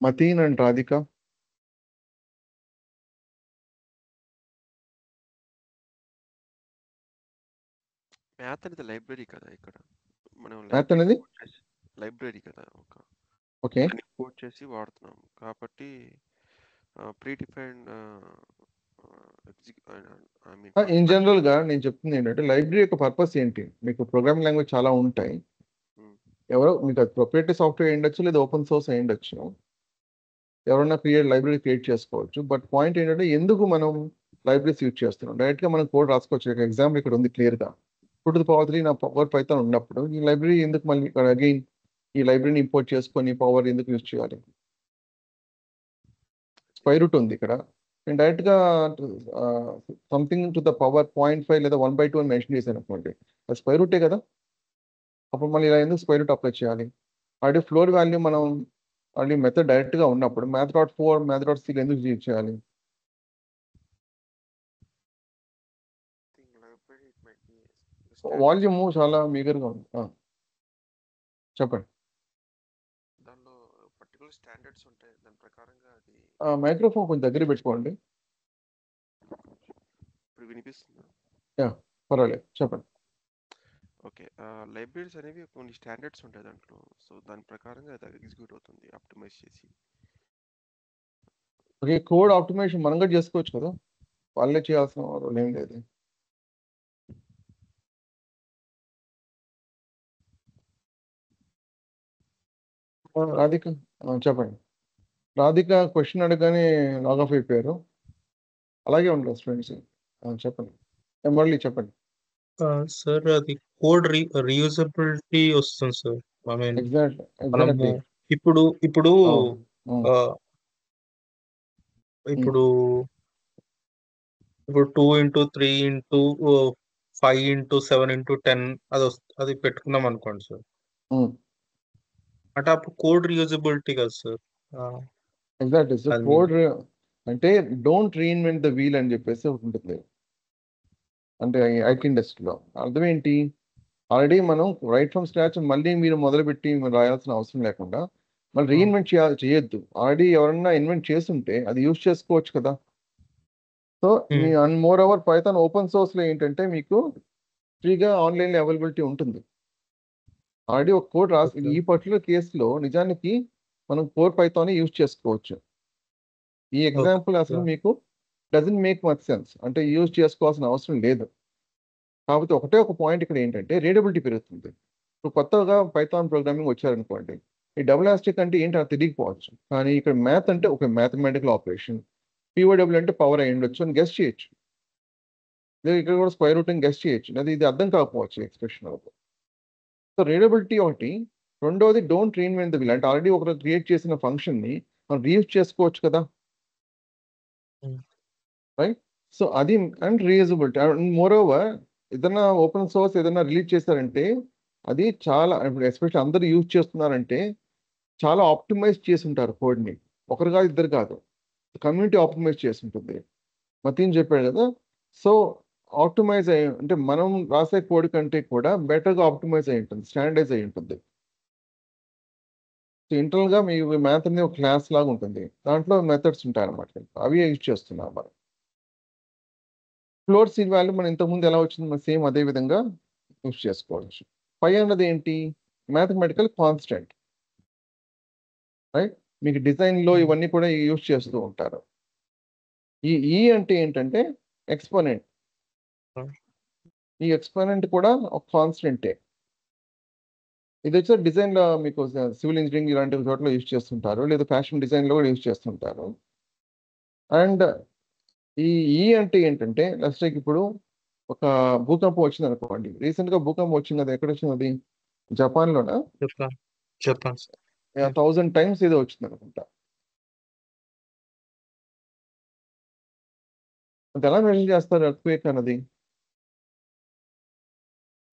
మతీన్ అండ్ రాధిక. మ్యాథ్ అనేది లైబ్రరీ కదా ఇక్కడ. మనం మ్యాథ్ అనేది లైబ్రరీ కదా, ఒక ఓకే. దాన్ని ఇంపోర్ట్ చేసి వాడుతున్నాం కాబట్టి pre defined I mean in general గా నేను చెప్తుంది ఏంటంటే లైబ్రరీ యొక్క పర్పస్ ఏంటి? మీకు ప్రోగ్రామింగ్ లాంగ్వేజ్ చాలా ఉంటాయి. ఎవరో మీకు అది ప్రొప్రైటరీ సాఫ్ట్వేర్ ఉండొచ్చు, లేదా ఓపెన్ సోర్స్ అయి ఉండొచ్చు. ఎవరైనా లైబ్రరీ క్రియేట్ చేసుకోవచ్చు. బట్ పాయింట్ ఏంటంటే ఎందుకు మనం లైబ్రరీస్ యూజ్ చేస్తున్నాం? డైరెక్ట్ గా మనం కోడ్ రాసుకోవచ్చు. ఎగ్జాంపుల్ ఇక్కడ ఉంది క్లియర్ గా 2 నా పవర్ పైథాన్ ఉన్నప్పుడు ఈ లైబ్రరీ ఎందుకు మళ్ళీ ఇక్కడ అగైన్ ఈ లైబ్రరీని ఇంపోర్ట్ చేసుకొని పవర్ ఎందుకు యూజ్ చేయాలి? స్క్వేర్ రూట్ ఉంది ఇక్కడ. నేను డైరెక్ట్ గా సంథింగ్ టు ద పవర్ 0.5 లేదా 1/2 అని మెన్షన్ చేశాను అనుకోండి, అది స్క్వేర్ రూటే కదా. అప్పుడు మళ్ళీ ఇలా ఎందుకు స్క్వేర్ రూట్ అప్లై చేయాలి? ఆల్రెడీ ఫ్లోర్ వాల్యూ మనం ఆల్రెడీ మెథడ్ డైరెక్ట్ గా ఉన్నప్పుడు math.4 math.c ఎందుకు యూజ్ చేయాలి? వాల్యూమ్ చాలా మీగర్గా ఉంది. చెప్పండి. దానిలో పర్టికులర్ స్టాండర్డ్స్ ఉంటాయి, దాని ప్రకారంగా అది. మైక్రోఫోన్ కొంచెం దగ్గర పెట్టుకోండి. ఇప్పుడు వినిపిస్తుందా? పర్వాలేదు, చెప్పండి. ఓకే, లైబ్రరీస్ అనేవి కొన్ని స్టాండర్డ్స్ ఉంటాయి దాంట్లో. సో దాని ప్రకారంగా అది ఎగ్జిక్యూట్ అవుతుంది ఆప్టిమైజ్ చేసి. ఓకే, కోడ్ ఆప్టిమైజేషన్ మనం కూడా చేసుకోవచ్చు కదా, వాళ్ళే చేయాల్సిన రోల్ ఏం లేదు. రాధిక చెప్పండి. రాధిక క్వశ్చన్ అడగానే లాగ్ ఆఫ్ అయిపోయారు. అలాగే ఉండదు స్టూడెంట్స్. చెప్పండి, మళ్ళీ చెప్పండి. సార్ అది కోడ్ రీయూజబిలిటీ వస్తుంది సార్. ఐ మీన్ మనము ఇప్పుడు ఇప్పుడు ఇప్పుడు 2 into 3 into 5 into 7 into 10 అది పెట్టుకున్నాం అనుకోండి సార్, అంటే అప్పుడు కోడ్ రీయూజబిలిటీ కదా సార్. Exactly sir. కోడ్ అంటే డోంట్ రీఇన్వెంట్ ద వీల్ అని చెప్పేసి ఒకటి ఉంటుంది అంటే ఐటీ ఇండస్ట్రీలో. అర్థం ఏంటి? ఆల్రెడీ మనం రైట్ ఫ్రమ్ స్క్రాచ్ మళ్ళీ మీరు మొదలుపెట్టి రాయాల్సిన అవసరం లేకుండా మళ్ళీ రీఇన్వెంట్ చేయొద్దు. ఆల్రెడీ ఎవరన్నా ఇన్వెంట్ చేస్తుంటే అది యూజ్ చేసుకోవచ్చు కదా. So and moreover Python open సోర్స్లో ఏంటంటే మీకు ఫ్రీగా ఆన్లైన్లో అవైలబిలిటీ ఉంటుంది. ఆల్రెడీ ఒక కోడ్ రాసి ఈ పర్టికులర్ కేసులో నిజానికి మనం కోర్ పైథాన్ యూజ్ చేసుకోవచ్చు. ఈ ఎగ్జాంపుల్ అసలు మీకు డజంట్ మేక్ మచ్ సెన్స్, అంటే యూజ్ చేసుకోవాల్సిన అవసరం లేదు. కాకపోతే ఒకటే ఒక పాయింట్ ఇక్కడ ఏంటంటే రీడబిలిటీ పెరుగుతుంది. ఇప్పుడు కొత్తగా పైథాన్ ప్రోగ్రామింగ్ వచ్చారనుకోండి, ఈ డబుల్ ఆస్టిక్ అంటే ఏంటి అది తెలియకపోవచ్చు. కానీ ఇక్కడ మ్యాథ్ అంటే ఒక మ్యాథమెటికల్ ఆపరేషన్, POW అంటే పవర్ అయి ఉండొచ్చు అని గెస్ట్ చేయొచ్చు. లేదా ఇక్కడ కూడా స్క్వేర్ రూట్ అని గెస్ట్ చేయొచ్చు. లేదా ఇది అర్థం కాకపోవచ్చు ఎక్స్ప్రెషన్ అవుతుంది. సో రీడబిలిటీ ఒకటి. రెండోది డోంట్ రీఇన్వెంట్ ద వీల్, అంటే ఆల్రెడీ ఒకరు క్రియేట్ చేసిన ఫంక్షన్ని మనం రీయూజ్ చేసుకోవచ్చు కదా, రైట్? సో అది అండ్ రీయూజబిలిటీ. మోర్ ఓవర్ ఏదైనా ఓపెన్ సోర్స్ ఏదైనా రిలీజ్ చేశారంటే అది చాలా, ఇప్పుడు ఎస్పెషల్లీ అందరూ యూజ్ చేస్తున్నారంటే చాలా ఆప్టిమైజ్ చేసి ఉంటారు కోడ్ని. ఒకరు కాదు, ఇద్దరు కాదు, కమ్యూనిటీ ఆప్టిమైజ్ చేసి ఉంటుంది. మతీన్ చెప్పాడు కదా. సో ఆప్టిమైజ్ అయ్యి అంటే మనం రాసే కోడ్ కంటే కూడా బెటర్గా ఆప్టిమైజ్ అయి ఉంటుంది, స్టాండర్డైజ్ అయి ఉంటుంది. సో ఇంటర్నల్గా మీ మ్యాథ్ అనేది ఒక క్లాస్ లాగా ఉంటుంది, దాంట్లో మెథడ్స్ ఉంటాయి అన్నమాట. అవి యూజ్ చేస్తున్నాం మనం. ఫ్లోర్ సీల్ వాల్యూ మనం ఇంతకుముందు ఎలా వచ్చింది సేమ్ అదే విధంగా యూజ్ చేసుకోవచ్చు. పై అన్నది ఏంటి? Mathematical constant, right? మీకు డిజైన్లో ఇవన్నీ కూడా యూజ్ చేస్తూ ఉంటారు. ఈ అంటే ఏంటంటే ఎక్స్పోనెంట్. ఈ ఎక్స్పోనెంట్ కూడా ఒక కాన్స్టెంటే. ఇది వచ్చి డిజైన్లో మీకు సివిల్ ఇంజనీరింగ్ ఇలాంటి చోట్ల యూజ్ చేస్తుంటారు, లేదా ఫ్యాషన్ డిజైన్లో కూడా యూజ్ చేస్తుంటారు. అండ్ ఈ అంటే ఏంటంటే లెట్స్ టేక్ ఇప్పుడు ఒక భూకంపం వచ్చింది అనుకోండి. రీసెంట్గా భూకంపం వచ్చింది కదా, ఎక్కడ వచ్చింది అది? జపాన్లోనా? జపాన్ 1000 times ఏదో వచ్చింది అనుకుంటా. అది ఎలా మెజర్ చేస్తారు ఎర్త్క్వేక్ అన్నది?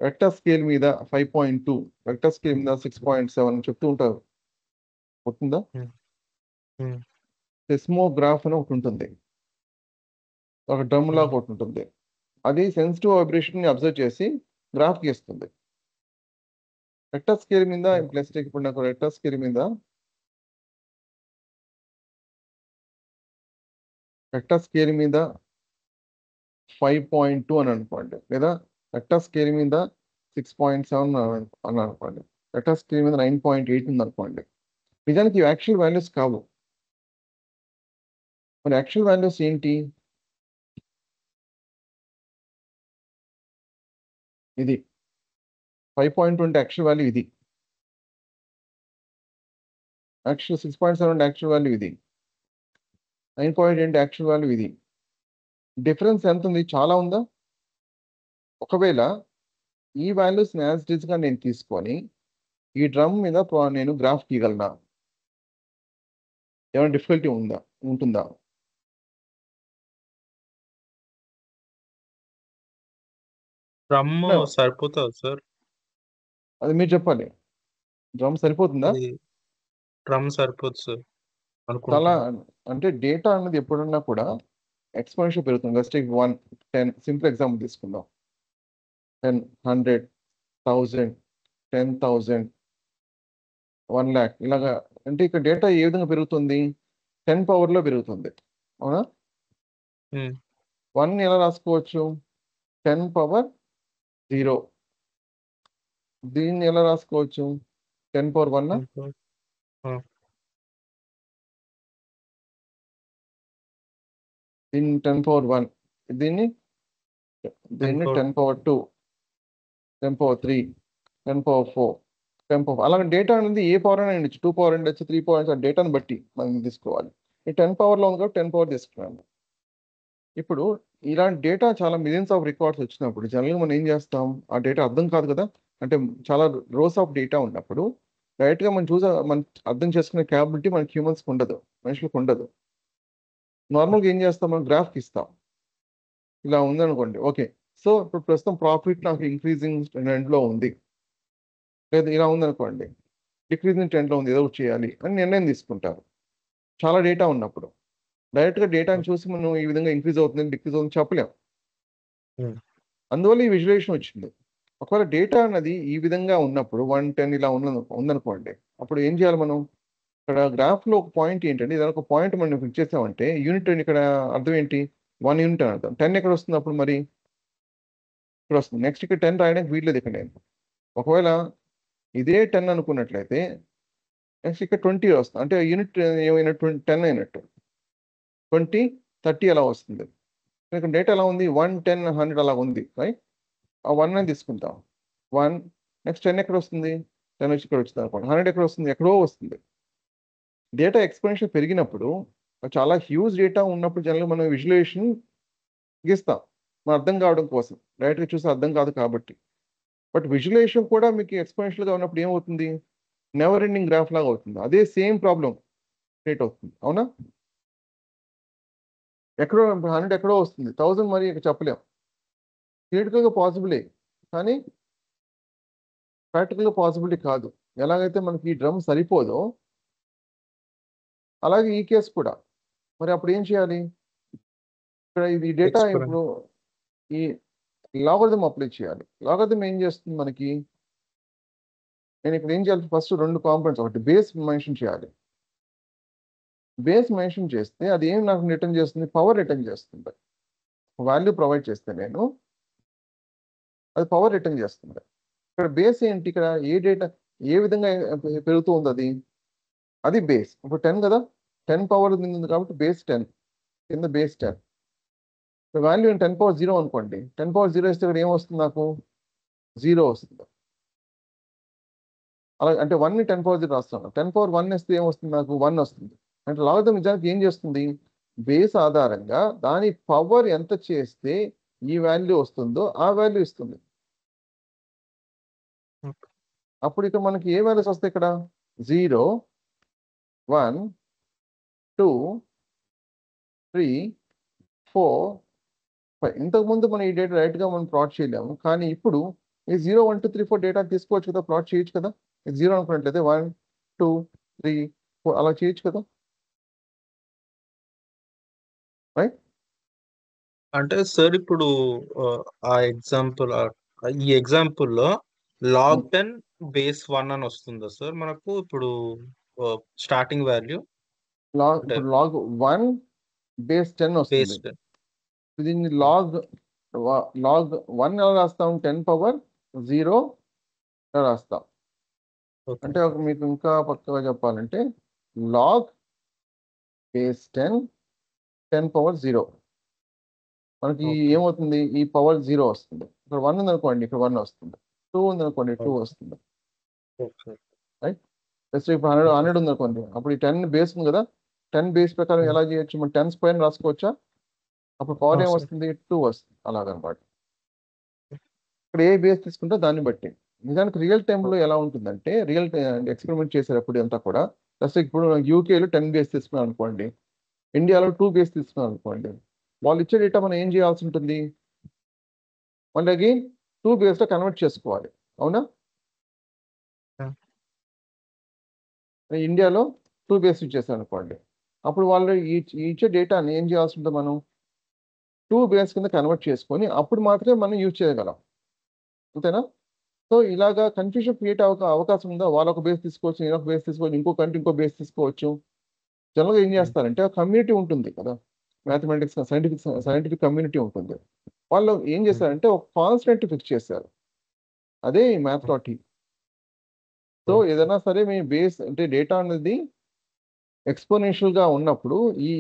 వెక్టర్ స్కేల్ మీద 5.2, వెక్టర్ స్కేల్ మీద 6.7 చెప్తూ ఉంటారు, గుర్తుందా? Hmm. సెస్మోగ్రాఫ్ అని ఒకటి ఉంటుంది, ఒక డ్రమ్ లాగా ఒకటి ఉంటుంది. అది సెన్సిటివ్ వైబ్రేషన్ ని అబ్జర్వ్ చేసి గ్రాఫ్ గీస్తుంది. రెక్టర్ స్కేల్ మీద ప్లస్ ఇప్పుడు నాకు రెక్టర్ స్కేల్ మీద రెక్టర్ స్కేల్ మీద 5.2 అని అనుకోండి, లేదా రెక్టర్ స్కేల్ మీద 6.7 అని అనుకోండి, రెక్టర్ స్కేల్ మీద 9.8 ఉంది అనుకోండి. నిజానికి యాక్చువల్ వాల్యూస్ కావు. మరి యాక్చువల్ వాల్యూస్ ఏంటి? ఇది 5.2 అంటే యాక్చువల్ వాల్యూ ఇది, యాక్చువల్ 6.7 అంటే యాక్చువల్ వాల్యూ ఇది, 9.8 అంటే యాక్చువల్ వాల్యూ ఇది. డిఫరెన్స్ ఎంత ఉంది? చాలా ఉందా? ఒకవేళ ఈ వాల్యూస్ యాజ్ ఇట్ ఈస్ గా నేను తీసుకొని ఈ డ్రమ్ మీద నేను గ్రాఫ్ గీయగలనా? ఏమైనా డిఫికల్టీ ఉంటుందా? Drum No. సరిపోతుంది సార్. అది మీరు చెప్పాలి. డ్రమ్ సరిపోతుందా? అది డ్రమ్ సరిపోతుంది సార్ చాలా అనుకుంటా. అంటే డేటా అనేది ఎప్పుడన్నా కూడా ఎక్స్పోనెన్షియల్ పెరుగుతుంది. జస్ట్ 1, 10 సింపుల్ ఎగ్జాంపుల్ తీసుకుందాం. 10, 100, 1000, 10,000, 1 lakh ఇలాగా. అంటే ఇక్కడ డేటా ఏ విధంగా పెరుగుతుంది? 10 పవర్లో పెరుగుతుంది, అవునా? Hmm. 1 ఎలా రాసుకోవచ్చు? 10 పవర్ 0. దీన్ని ఎలా రాసుకోవచ్చు? 10 పవర్ 1. దీన్ని 10 పవర్ 1, దీన్ని 10 పవర్ 2, 10 పవర్ 3, 10 పవర్ 4, 10 పవర్. అలాగే డేటా అనేది ఏ పవర్ అయినా ఉండొచ్చు, 2 పవర్ ఉండొచ్చు, 3 పవర్ ఉండొచ్చు. డేటాను బట్టి మనం తీసుకోవాలి. ఈ 10 పవర్లో ఉంది కాబట్టి 10 పవర్ తీసుకున్నాను. ఇప్పుడు ఇలాంటి డేటా చాలా మిలియన్స్ ఆఫ్ రికార్డ్స్ వచ్చినప్పుడు జనరల్గా మనం ఏం చేస్తాం? ఆ డేటా అర్థం కాదు కదా, అంటే చాలా రోస్ ఆఫ్ డేటా ఉన్నప్పుడు డైరెక్ట్గా మనం అర్థం చేసుకునే క్యాపబిలిటీ మనకి హ్యూమన్స్కి ఉండదు, మనుషులకు ఉండదు. నార్మల్గా ఏం చేస్తాం? మనం గ్రాఫ్కి ఇస్తాం. ఇలా ఉందనుకోండి, ఓకే, సో ఇప్పుడు ప్రస్తుతం ప్రాఫిట్ నాకు ఇంక్రీజింగ్ ట్రెండ్లో ఉంది, లేదా ఇలా ఉందనుకోండి డిక్రీజింగ్ ట్రెండ్లో ఉంది, ఏదో ఒకటి చేయాలి అని నిర్ణయం తీసుకుంటారు. చాలా డేటా ఉన్నప్పుడు డైరెక్ట్గా డేటాని చూసి మనం ఈ విధంగా ఇంక్రీజ్ అవుతుంది డిక్రీజ్ అవుతుంది చెప్పలేం. అందువల్ల ఈ విజువలైజేషన్ వచ్చింది. ఒకవేళ డేటా అన్నది ఈ విధంగా ఉన్నప్పుడు 110 ఇలా ఉందనుకోండి, అప్పుడు ఏం చేయాలి మనం? ఇక్కడ గ్రాఫ్లో ఒక పాయింట్ ఏంటంటే, ఏదైనా ఒక పాయింట్ మనం ఫిక్స్ చేసామంటే యూనిట్ అని ఇక్కడ అర్థం ఏంటి? 1 యూనిట్ అని అర్థం. 10 ఎక్కడ వస్తుంది అప్పుడు? మరి ఇక్కడ వస్తుంది. నెక్స్ట్ ఇక్కడ 10 రాయడానికి వీల్లేదు ఇక్కడ నేను. ఒకవేళ ఇదే 10 అనుకున్నట్లయితే నెక్స్ట్ ఇక్కడ 20 వస్తుంది, అంటే యూనిట్ ఏమైనట్టు 10 అయినట్టు. 20, 30 అలా వస్తుంది. ఇక్కడ డేటా ఎలా ఉంది? 1, 10, 100 అలా ఉంది, రైట్? ఆ 1 అని తీసుకుంటాం. 1 నెక్స్ట్ 10 ఎక్కడ వస్తుంది? 10 వచ్చి ఇక్కడ వచ్చింది అనుకోండి. 100 ఎక్కడ వస్తుంది? ఎక్కడో వస్తుంది. డేటా ఎక్స్పోనెన్షియల్ పెరిగినప్పుడు, చాలా హ్యూజ్ డేటా ఉన్నప్పుడు జనరల్గా మనం విజువలైజేషన్ గీస్తాం మన అర్థం కావడం కోసం. డైరెక్ట్గా చూసి అర్థం కాదు కాబట్టి. బట్ విజువలైజేషన్ కూడా మీకు ఎక్స్పోనెన్షియల్గా ఉన్నప్పుడు ఏమవుతుంది? నెవర్ ఎండింగ్ గ్రాఫ్ లాగా అవుతుంది. అదే సేమ్ ప్రాబ్లం క్రియేట్ అవుతుంది, అవునా? ఎక్కడో 100 ఎక్కడో వస్తుంది, 1000 మరి ఇక్కడ చెప్పలేం. థియరిటికల్గా పాసిబులే, కానీ ప్రాక్టికల్గా పాసిబిలిటీ కాదు. ఎలాగైతే మనకి ఈ డ్రమ్ సరిపోదో అలాగే ఈ కేసు కూడా. మరి అప్పుడు ఏం చేయాలి? ఇక్కడ ఇది డేటా ఇప్పుడు ఈ లాగరిథం అప్లై చేయాలి. లాగరిథం ఏం చేస్తుంది మనకి? నేను ఇక్కడ ఏం చేయాలి? ఫస్ట్ 2 కాంపోనెంట్స్, ఒకటి బేస్ మెన్షన్ చేయాలి. బేస్ మెన్షన్ చేస్తే అది ఏం నాకు రిటర్న్ చేస్తుంది? పవర్ రిటర్న్ చేస్తుంది. వాల్యూ ప్రొవైడ్ చేస్తే నేను అది పవర్ రిటర్న్ చేస్తుంది. ఇక్కడ బేస్ ఏంటి? ఇక్కడ ఏ డేటా ఏ విధంగా పెరుగుతూ ఉంది అది బేస్. ఇప్పుడు 10 కదా, 10 పవర్ ఉంది కాబట్టి బేస్ 10 కింద బేస్ 10. వాల్యూ 10 పవర్ 0 అనుకోండి. 10 పవర్ 0 ఇస్తే ఇక్కడ ఏమొస్తుంది? నాకు 0 వస్తుంది. అలా అంటే 1ని 10 పవర్ 0 రాస్తాను. 10 పవర్ 1 ఇస్తే ఏమొస్తుంది? నాకు 1 వస్తుంది. అంటే లాగరిథం నిజానికి ఏం చేస్తుంది? బేస్ ఆధారంగా దాని పవర్ ఎంత చేస్తే ఈ వాల్యూ వస్తుందో ఆ వాల్యూ ఇస్తుంది. అప్పుడు ఇక్కడ మనకి ఏ వాల్యూస్ వస్తాయి? ఇక్కడ 0, 1, 2, 3, 4, 5. ఇంతకుముందు మనం ఈ డేటా రైట్గా మనం ప్లాట్ చేయలేము, కానీ ఇప్పుడు ఈ 0, 1, 2, 3, 4 డేటా తీసుకోవచ్చు కదా, ప్లాట్ చేయొచ్చు కదా. ఇది 0 అనుకున్నట్లయితే 1, 2, 3, 4 అలా చేయొచ్చు కదా. రైట్? అంటే సార్ ఇప్పుడు ఆ ఎగ్జాంపుల్ ఈ ఎగ్జాంపుల్లో లాగ్ 10 బేస్ 1 అని వస్తుందా సార్ మనకు ఇప్పుడు స్టార్టింగ్ వాల్యూ అంటే ఇప్పుడు log 1 బేస్ 10 బేస్ వస్తుంది. 10. దీన్ని log 1 ఎలా రాస్తాం? 10 పవర్ 0 ఎలా రాస్తాం? ఓకే అంటే మీకు ఇంకా పక్కగా చెప్పాలంటే log బేస్ 10 పవర్ 0 మనకి ఓకే ఏమవుతుంది? ఈ పవర్ 0 వస్తుంది. ఇక్కడ 1 ఉంది అనుకోండి, ఇక్కడ 1 వస్తుంది. 2 ఉంది అనుకోండి, 2 వస్తుంది. Okay right? జస్ట్ ఇప్పుడు 100 ఉంది అనుకోండి, అప్పుడు ఈ 10 బేస్ ఉంది కదా, 10 బేస్ ప్రకారం ఎలా చేయొచ్చు? మనం 10 స్క్వేర్ రాసుకోవచ్చా? అప్పుడు పవర్ సార్ ఏమొస్తుంది? 2 వస్తుంది. అలాగనమాట. ఇక్కడ ఏ బేస్ తీసుకుంటే దాన్ని బట్టి. నిజానికి రియల్ టైంలో ఎలా ఉంటుందంటే, రియల్ ఎక్స్పెరిమెంట్ చేసేటప్పుడు అంతా కూడా జస్ట్ ఇప్పుడు యూకేలో 10 బేస్ తీసుకున్నాం అనుకోండి, ఇండియాలో 2 బేస్ తీసుకున్నాం అనుకోండి, వాళ్ళు ఇచ్చే డేటా మనం ఏం చేయాల్సి ఉంటుంది? మళ్ళీ అగైన్ 2 బేస్లో కన్వర్ట్ చేసుకోవాలి. అవునా? ఇండియాలో 2 బేస్ ఇచ్చేసాం అనుకోండి, అప్పుడు వాళ్ళు ఇచ్చే డేటాని ఏం చేయాల్సి ఉంటుంది? మనం 2 బేస్ కింద కన్వర్ట్ చేసుకొని అప్పుడు మాత్రమే మనం యూజ్ చేయగలం. అంతేనా? సో ఇలాగా కన్ఫ్యూజన్ క్రియేట్ అవకాశం ఉందా? వాళ్ళు ఒక బేస్ తీసుకోవచ్చు, నేను ఒక బేస్ తీసుకోవచ్చు, ఇంకో కంట్రీ ఇంకో బేస్ తీసుకోవచ్చు. జనరల్గా ఏం చేస్తారంటే కమ్యూనిటీ ఉంటుంది కదా, మ్యాథమెటిక్స్ సైంటిఫిక్ కమ్యూనిటీ ఉంటుంది. వాళ్ళు ఏం చేశారంటే ఒక కాన్స్టెంట్ ఫిక్స్ చేశారు. అదే మ్యాథ్.టీ. సో ఏదైనా సరే మీ బేస్ అంటే డేటా అనేది ఎక్స్పోనెన్షియల్గా ఉన్నప్పుడు ఈ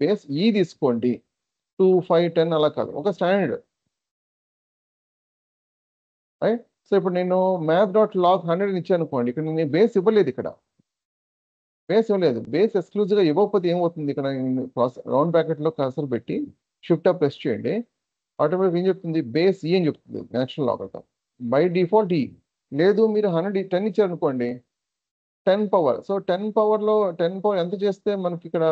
బేస్ తీసుకోండి, 2, 5, 10 అలా కాదు, ఒక స్టాండర్డ్. రైట్? సో ఇప్పుడు నేను math.log 100 ఇచ్చాను అనుకోండి, ఇక్కడ నేను బేస్ ఇవ్వలేదు. ఇక్కడ బేస్ ఇవ్వలేదు. బేస్ ఎక్స్క్లూజివ్గా ఇవ్వకపోతే ఏమవుతుంది? ఇక్కడ రౌండ్ బ్రాకెట్లో కర్సర్ పెట్టి షిఫ్ట్ అప్ ప్రెస్ చేయండి, ఆటోమేటిక్ ఏం చెప్తుంది? బేస్ ఈ అని చెప్తుంది నేచురల్ లాగరిథం బై డిఫాల్ట్ ఈ. లేదు మీరు 10 ఇచ్చారు అనుకోండి, 10 పవర్. సో 10 పవర్లో 10 పవర్ ఎంత చేస్తే మనకి ఇక్కడ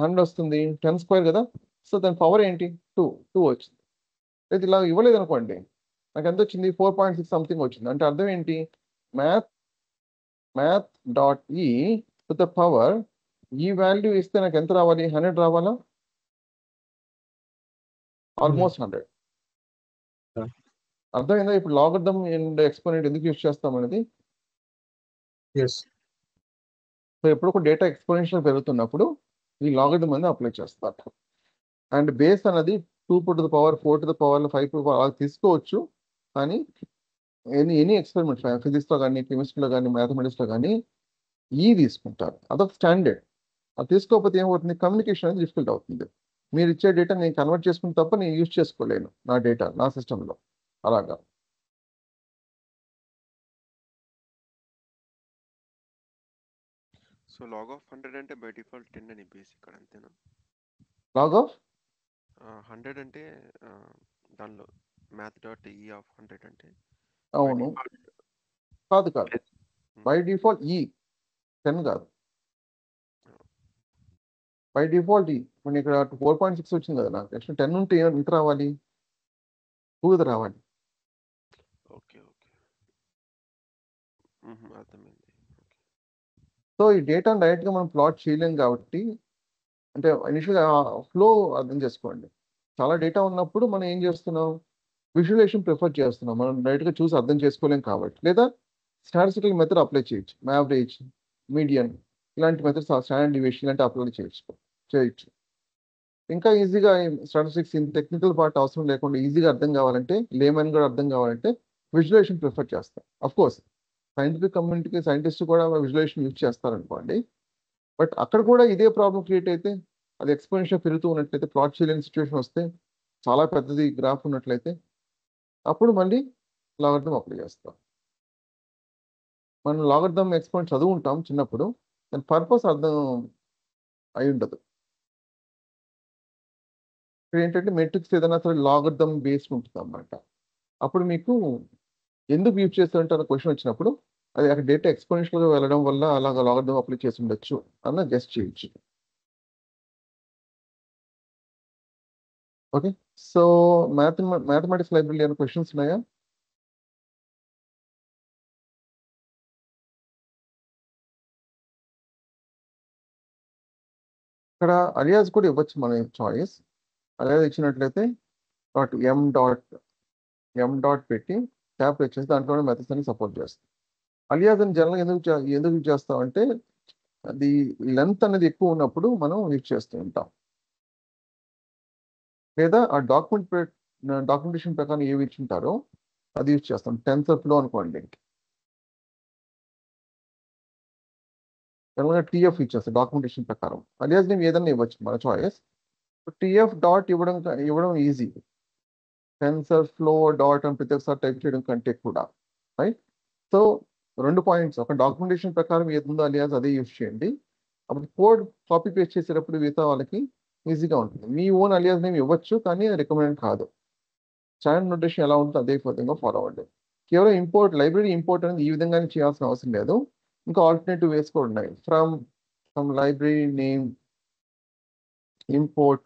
100 వస్తుంది? 10 స్క్వేర్ కదా. సో దాని పవర్ ఏంటి? 2 వచ్చింది. లేదు ఇలా ఇవ్వలేదు అనుకోండి, నాకు ఎంత వచ్చింది? 4.6 సంథింగ్ వచ్చింది. అంటే అర్థం ఏంటి? math.e టు ద పవర్ ఈ వాల్యూ ఇస్తే నాకు ఎంత రావాలి? 100 రావాలా? ఆల్మోస్ట్ 100. అర్థమైందా? ఇప్పుడు లాగరిథం అండ్ ఎక్స్పోనెంట్ ఎందుకు యూజ్ చేస్తాం అనేది. సో ఎప్పుడు ఒక డేటా ఎక్స్పోనెన్షియల్ పెరుగుతున్నప్పుడు ఈ లాగరిథం అనేది అప్లై చేస్తారు. అండ్ బేస్ అనేది 2 to the power 4 to the power 5 to the power అలా తీసుకోవచ్చు. కానీ ఎనీ ఎక్స్పెరిమెంట్ ఫిజిక్స్లో కానీ, కెమిస్ట్రీలో కానీ, మ్యాథమెటిక్స్లో కానీ తీసుకుంటారు. అదొక స్టాండర్డ్. అది తీసుకోకపోతే ఏమవుతుంది? కమ్యూనికేషన్ అనేది డిఫికల్ట్ అవుతుంది. మీరు ఇచ్చే డేటా నేను కన్వర్ట్ చేసుకుని తప్ప నేను యూజ్ చేసుకోలేను నా డేటా నా సిస్టంలో. అలాగా. సో లాగ్ ఆఫ్ 100 అంటే బై డిఫాల్ట్ 10 అని బేస్ ఇక్కడ అంతేనా? లాగ్ ఆఫ్ 100 అంటే దానిలో math.e ఆఫ్ 100 అంటే by అవును. default కాదు బై డిఫాల్ట్ 10 కాదు. బై డిఫాల్ట్ మన ఇక్కడ 4.6 వచ్చింది కదా, నాకు నెక్స్ట్ 10 ఉంటే ఎంత రావాలి? 2 రావాలి. ఓకే అర్థమైంది. సో ఈ డేటాను డైరెక్ట్గా మనం ప్లాట్ చేయలేం కాబట్టి, అంటే ఇనిషియల్గా ఫ్లో అర్థం చేసుకోండి. చాలా డేటా ఉన్నప్పుడు మనం ఏం చేస్తున్నాం? విజువలైజేషన్ ప్రిఫర్ చేస్తున్నాం. మనం డైరెక్ట్గా చూసి అర్థం చేసుకోలేం కాబట్టి, లేదా స్టాటిస్టికల్ మెథడ్ అప్లై చేయొచ్చు. యావరేజ్, మీడియన్ ఇలాంటి మెథడ్స్, స్టాండర్డ్ డివియేషన్ ఇలాంటి అప్లై చేయొచ్చు. ఇంకా ఈజీగా స్టాటిస్టిక్స్ టెక్నికల్ పార్ట్ అవసరం లేకుండా ఈజీగా అర్థం కావాలంటే, లేమన్ కూడా అర్థం కావాలంటే విజువలైజేషన్ ప్రిఫర్ చేస్తాం. కోర్స్ సైంటిఫిక్ కమ్యూనిటీకి సైంటిస్ట్ కూడా విజువలైజేషన్ యూజ్ చేస్తారనుకోండి. బట్ అక్కడ కూడా ఇదే ప్రాబ్లం క్రియేట్ అయితే, అది ఎక్స్పోనెన్షియల్ పెరుగుతూ ఉన్నట్లయితే, ప్లాట్ చేయలేని సిచ్యువేషన్ వస్తే, చాలా పెద్దది గ్రాఫ్ ఉన్నట్లయితే, అప్పుడు మళ్ళీ లాగరిథం అప్లై చేస్తాం. మనం లాగరిథం ఎక్స్పోనెంట్ చదువుకుంటాం చిన్నప్పుడు, దాని పర్పస్ అర్థం అయి ఉండదు. ఇక్కడ ఏంటంటే మెట్రిక్స్ ఏదైనా సరే లాగరిథం బేస్డ్ ఉంటుంది అన్నమాట. అప్పుడు మీకు ఎందుకు యూజ్ చేస్తారంటే అన్న క్వశ్చన్ వచ్చినప్పుడు, అది అక్కడ డేటా ఎక్స్పోనెన్షియల్గా వెళ్ళడం వల్ల అలాగ లాగరిథం అప్లై చేసి ఉండొచ్చు అన్న గెస్ట్ చేయొచ్చు. ఓకే. సో మ్యాథమెటిక్స్ లైబ్రరీ ఏమైనా క్వశ్చన్స్ ఉన్నాయా? ఇక్కడ అలియాస్ కూడా ఇవ్వచ్చు మన చాయిస్. అలియాస్ ఇచ్చినట్లయితే .m పెట్టి ట్యాప్ వచ్చేసి దాంట్లో మెథడ్స్ అని సపోర్ట్ చేస్తాం. అలియాస్ అని జనరల్గా ఎందుకు యూజ్ చేస్తాం అంటే అది లెంత్ అనేది ఎక్కువ ఉన్నప్పుడు మనం యూజ్ చేస్తూ ఉంటాం. లేదా ఆ డాక్యుమెంటేషన్ ప్రకారం ఏవి ఇచ్చింటారో అది యూజ్ చేస్తాం. టెన్సర్ఫ్లో అనుకోండి, జనరల్గా టీఎఫ్ ఇచ్చేస్తాం డాక్యుమెంటేషన్ ప్రకారం. అలియాస్ నేమ్ ఏదైనా ఇవ్వచ్చు మన చాయిస్. టీఎఫ్ డాట్ ఇవ్వడం ఈజీ. టెన్సర్ఫ్లో డాట్ అని ప్రతి ఒక్కసారి టైప్ చేయడం కంటే కూడా, రైట్? సో 2 పాయింట్స్, ఒక డాక్యుమెంటేషన్ ప్రకారం ఏది ఉందో అలియాస్ అదే యూజ్ చేయండి. అప్పుడు కోడ్ కాపీ పేస్ట్ చేసేటప్పుడు మిగతా వాళ్ళకి ఈజీగా ఉంటుంది. మీ ఓన్ అలియాస్ నేమ్ ఇవ్వచ్చు, కానీ రికమెండెడ్ కాదు. స్టాండర్డ్ నోటేషన్ ఎలా ఉంటుందో అదే విధంగా ఫాలో అవ్వండి. కేవలం లైబ్రరీ ఇంపోర్ట్ అనేది ఈ విధంగానే చేయాల్సిన అవసరం లేదు. ఇంకా ఆల్టర్నేటివ్ వేస్ కూడా ఉన్నాయి. From library name import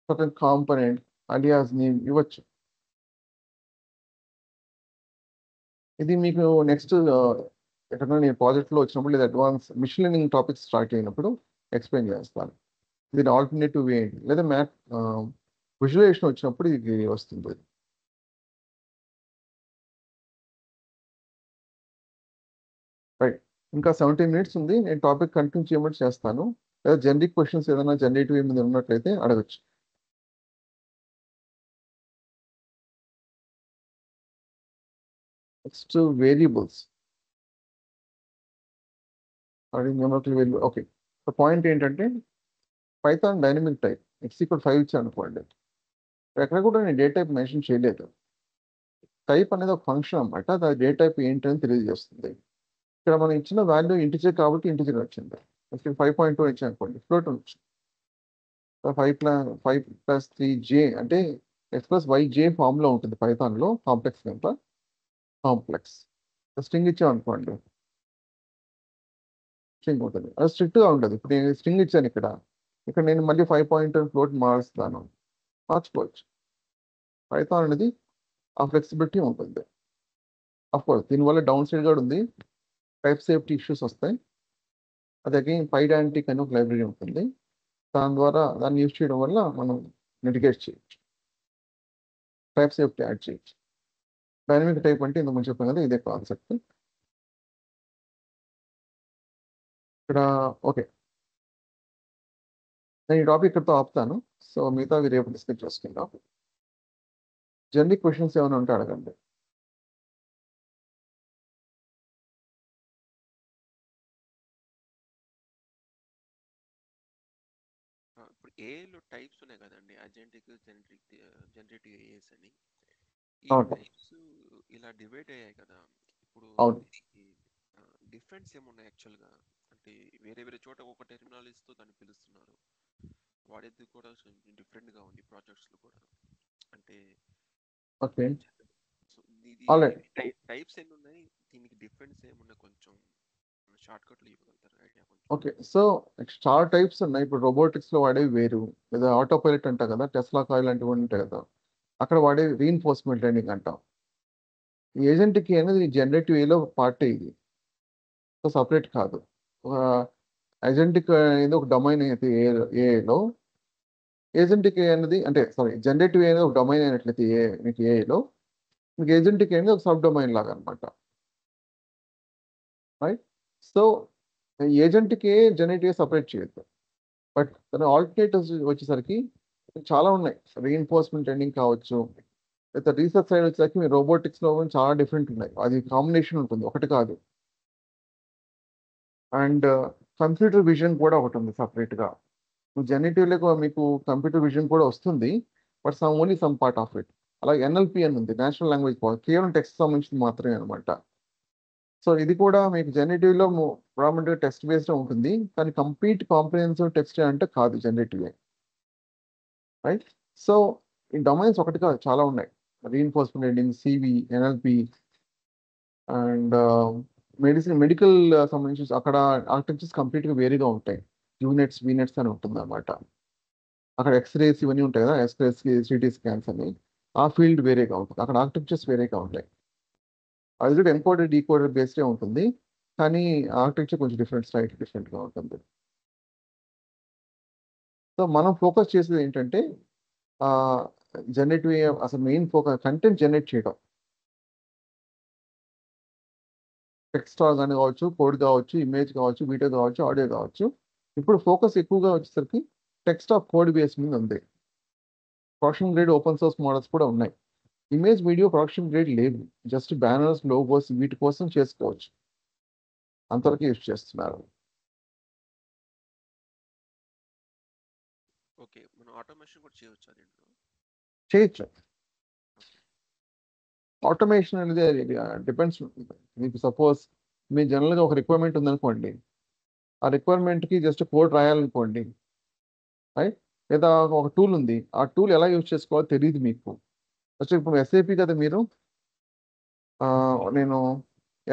certain component alias name ఇవ్వచ్చు. ఇది మీకు నెక్స్ట్ ఎక్కడైనా నేను ప్రాజెక్ట్లో వచ్చినప్పుడు లేదా advance machine learning topics start అయినప్పుడు ఎక్స్ప్లెయిన్ చేస్తాను. దీని ఆల్టర్నేటివ్ వే ఏంటి, లేదా విజువలైజేషన్ వచ్చినప్పుడు ఇది వస్తుంది. రైట్, ఇంకా 17 minutes ఉంది. నేను టాపిక్ కంటిన్యూ చేయమని చేస్తాను. లేదా జనరిక్ క్వశ్చన్స్ ఏదైనా జనరేటివ్ మీద ఉన్నట్లయితే అడగచ్చు. Next variables. ఓకే, పాయింట్ ఏంటంటే పైథాన్ డైనమిక్ టైప్ x=5 ఇచ్చాను అనుకోండి. ఎక్కడ కూడా నేను డే టైప్ మెన్షన్ చేయలేదు. టైప్ అనేది ఒక ఫంక్షన్ అన్నమాట. అది డే టైప్ ఏంటని తెలియజేస్తుంది. ఇక్కడ మనం ఇచ్చిన వాల్యూ ఇంటిజర్ కాబట్టి ఇంటిజర్ వచ్చింది. 5.2 ఇచ్చాను అనుకోండి, ఫ్లోట్ వచ్చింది. 5+3j అంటే x+yj ఫామ్లో ఉంటుంది పైథాన్లో. కాంప్లెక్స్ నెంబర్, కాంప్లెక్స్ స్ట్రింగ్ ఇచ్చాం అనుకోండి, స్ట్రింగ్ ఉంటుంది. అది స్ట్రిక్ట్గా ఉండదు. ఇప్పుడు నేను స్ట్రింగ్ ఇచ్చాను ఇక్కడ నేను మళ్ళీ 5.2 ఫ్లోట్ మార్చుకోవచ్చు. పైథాన్ అనేది ఆ ఫ్లెక్సిబిలిటీ ఉంటుంది. అఫ్కోర్స్ దీనివల్ల డౌన్ సైడ్ కూడా ఉంది, టైప్ సేఫ్టీ ఇష్యూస్ వస్తాయి. అది అగైన్ పైడాంటిక్ అని ఒక లైబ్రరీ ఉంటుంది. దాని ద్వారా దాన్ని యూజ్ చేయడం వల్ల మనం మిటిగేట్ చేయొచ్చు, టైప్ సేఫ్టీ యాడ్ చేయొచ్చు. డైనమిక్ టైప్ అంటే ఇంతకుముందు చెప్పాను కదా, ఇదే కాన్సెప్ట్. ఇక్కడ ఓకే, నేను ఈ టాపిక్ ఇక్కడితో ఆపుతాను. సో మిగతా రేపు డిస్కస్ చేసుకుందాం. జనరిక్ క్వశ్చన్స్ ఏమైనా ఉంటే అడగండి. ఇప్పుడు ఏలో టైప్స్ ఉన్నాయి కదండి, అజెంటిక్, జనరేటివ్ ఏఎస్ అని. ఈ అవును. టైప్స్ ఇలా డివైడ్ అయ్యాయి కదా. ఇప్పుడు అవును. దీనికి డిఫరెన్స్ ఏమున్నాయి యాక్చువల్గా? అంటే వేరే వేరే చోట ఒక టెర్మినాలజీతో దాన్ని పిలుస్తున్నారు. వాడేది కూడా డిఫరెంట్గా ఉంది ప్రాజెక్ట్స్లో కూడా. అంటే ఓకే, సో ఇది ఆల్రైట్. టైప్స్ ఎన్ని ఉన్నాయి, దీనికి డిఫరెన్స్ ఏమున్నాయి, కొంచెం షార్ట్ కట్లు ఇవ్వగలుగుతారు ఐడియా కొంచెం? ఓకే, సో స్టార్ టైప్స్ ఉన్నాయి. ఇప్పుడు రోబోటిక్స్లో వాడేవి వేరు, లేదా ఆటో పైలట్ అంటాం కదా, టెస్లా కాయిల్ లాంటివి ఉంటాయి కదా, అక్కడ వాడే రీఇన్ఫోర్స్మెంట్ లెర్నింగ్ అంటాం. ఏజెంట్కి అనేది జనరేటివ్ ఏలో పార్ట్ ఇది, సో సపరేట్ కాదు. ఏజెంటిక్ అనేది ఒక డొమైన్ అయితే ఏలో, ఏజెంటిక్ అనేది జనరేటివ్ అనేది ఒక డొమైన్ అయినట్లయితే మీకు ఏలో, మీకు ఏజెంటిక్ అనేది ఒక సబ్ డొమైన్ లాగా అనమాట. రైట్, సో ఏజెంట్కి జనరేటివ్ సపరేట్ చేయొద్దు. బట్ దాని ఆల్టర్నేటివ్స్ వచ్చేసరికి చాలా ఉన్నాయి. రీఇన్ఫోర్స్మెంట్ లెర్నింగ్ కావచ్చు, లేదా రీసెర్చ్ సైడ్ వచ్చేసరికి మీ రోబోటిక్స్లో చాలా డిఫరెంట్ ఉన్నాయి. అది కాంబినేషన్ ఉంటుంది, ఒకటి కాదు. అండ్ కంప్యూటర్ విజన్ కూడా ఒకటి ఉంది సపరేట్గా. జెనరేటివ్లో మీకు కంప్యూటర్ విజన్ కూడా వస్తుంది, but only some part of it. అలాగే NLP అని ఉంది, నేచురల్ లాంగ్వేజ్ ప్రాసెసింగ్, కేవలం టెక్స్ట్ సంబంధించింది మాత్రమే అనమాట. సో ఇది కూడా మీకు జెనరేటివ్లో ప్రాబ్లమ్గా టెక్స్ట్ బేస్డ్ ఉంటుంది, కానీ కంప్లీట్ కాంప్రిహెన్సివ్ టెక్స్ట్ అంటే కాదు జెనరేటివ్. రైట్, సో ఈ డొమైన్స్ ఒకటి కాదు, చాలా ఉన్నాయి. Reinforcement learning, CV, NLP and medical సంబంధించి అక్కడ ఆర్కిటెక్చర్స్ కంప్లీట్గా వేరేగా ఉంటాయి. యూనిట్స్, వీనెట్స్ అని ఉంటుంది అనమాట. అక్కడ ఎక్స్రేస్ ఇవన్నీ ఉంటాయి కదా, ఎక్స్రేస్, CT స్కాన్స్ అని, ఆ ఫీల్డ్ వేరేగా ఉంటుంది. అక్కడ ఆర్కిటెక్చర్స్ వేరేగా ఉంటాయి. అది కూడా ఎన్కోడెడ్ డీకోడెడ్ బేస్డే ఉంటుంది, కానీ ఆర్కిటెక్చర్ కొంచెం డిఫరెంట్గా ఉంటుంది. సో మనం ఫోకస్ చేసేది ఏంటంటే జనరేటివ్ అసలు మెయిన్ ఫోకస్ కంటెంట్ జనరేట్ చేయడం. టెక్స్ట్ కానీ కావచ్చు, కోడ్ కావచ్చు, ఇమేజ్ కావచ్చు, వీడియో కావచ్చు, ఆడియో కావచ్చు. ఇప్పుడు ఫోకస్ ఎక్కువగా వచ్చేసరికి టెక్స్ట్ ఆఫ్ కోడ్ బేస్ మీద ఉంది. Production grade open source models కూడా ఉన్నాయి. ఇమేజ్ వీడియో ప్రొడక్షన్ గ్రేడ్ లేవు, జస్ట్ బ్యానర్స్, లోగోస్ వీటి కోసం చేసుకోవచ్చు, అంతవరకు యూజ్ చేస్తున్నారు. ఓకే, మనం ఆటోమేషన్ కూడా చేయొచ్చా దీంట్లో? చేయొచ్చు. ఆటోమేషన్ అనేది డిపెండ్స్. మీకు సపోజ్ మీ జనరల్గా ఒక రిక్వైర్మెంట్ ఉందనుకోండి, ఆ రిక్వైర్మెంట్కి జస్ట్ కోడ్ రాయాలనుకోండి, రైట్? లేదా ఒక టూల్ ఉంది, ఆ టూల్ ఎలా యూజ్ చేసుకోవాలో తెలియదు మీకు. ఫస్ట్ ఇప్పుడు ఎస్ఏపి కదా మీరు, నేను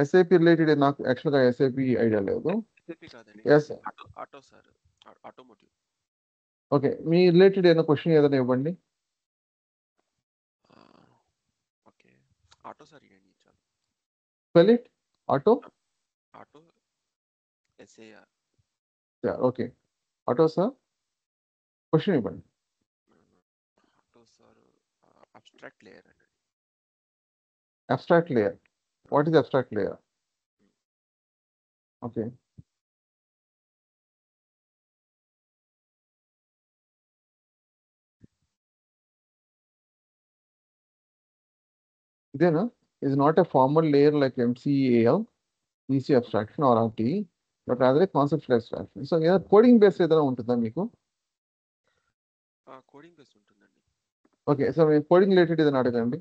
ఎస్ఏపి రిలేటెడ్ నాకు యాక్చువల్గా ఎస్ఏపి ఐడియా లేదు. SAP కాదండి, yes AUTOSAR, automotive. Okay, మీ రిలేటెడ్ ఏదైనా క్వశ్చన్ ఏదైనా ఇవ్వండి. ఓకే, ఆటో సార్ ఇవ్వండి చాలు. Spell it. Auto auto SAR. Okay, AUTOSAR question ఇవ్వండి. ఆటో సార్ అబ్స్ట్రాక్ట్ లేయర్ అండి. Abstract layer. What is abstract layer? Okay, ఇదేనా? is not a formal layer like MCAL, EC abstraction or RT, but rather a conceptual abstraction. So ఏదైనా coding base ఏదైనా ఉంటుందా మీకు? Coding base ఉంటుందండి. Okay, so మీరు coding related ఏదైనా అడగండి.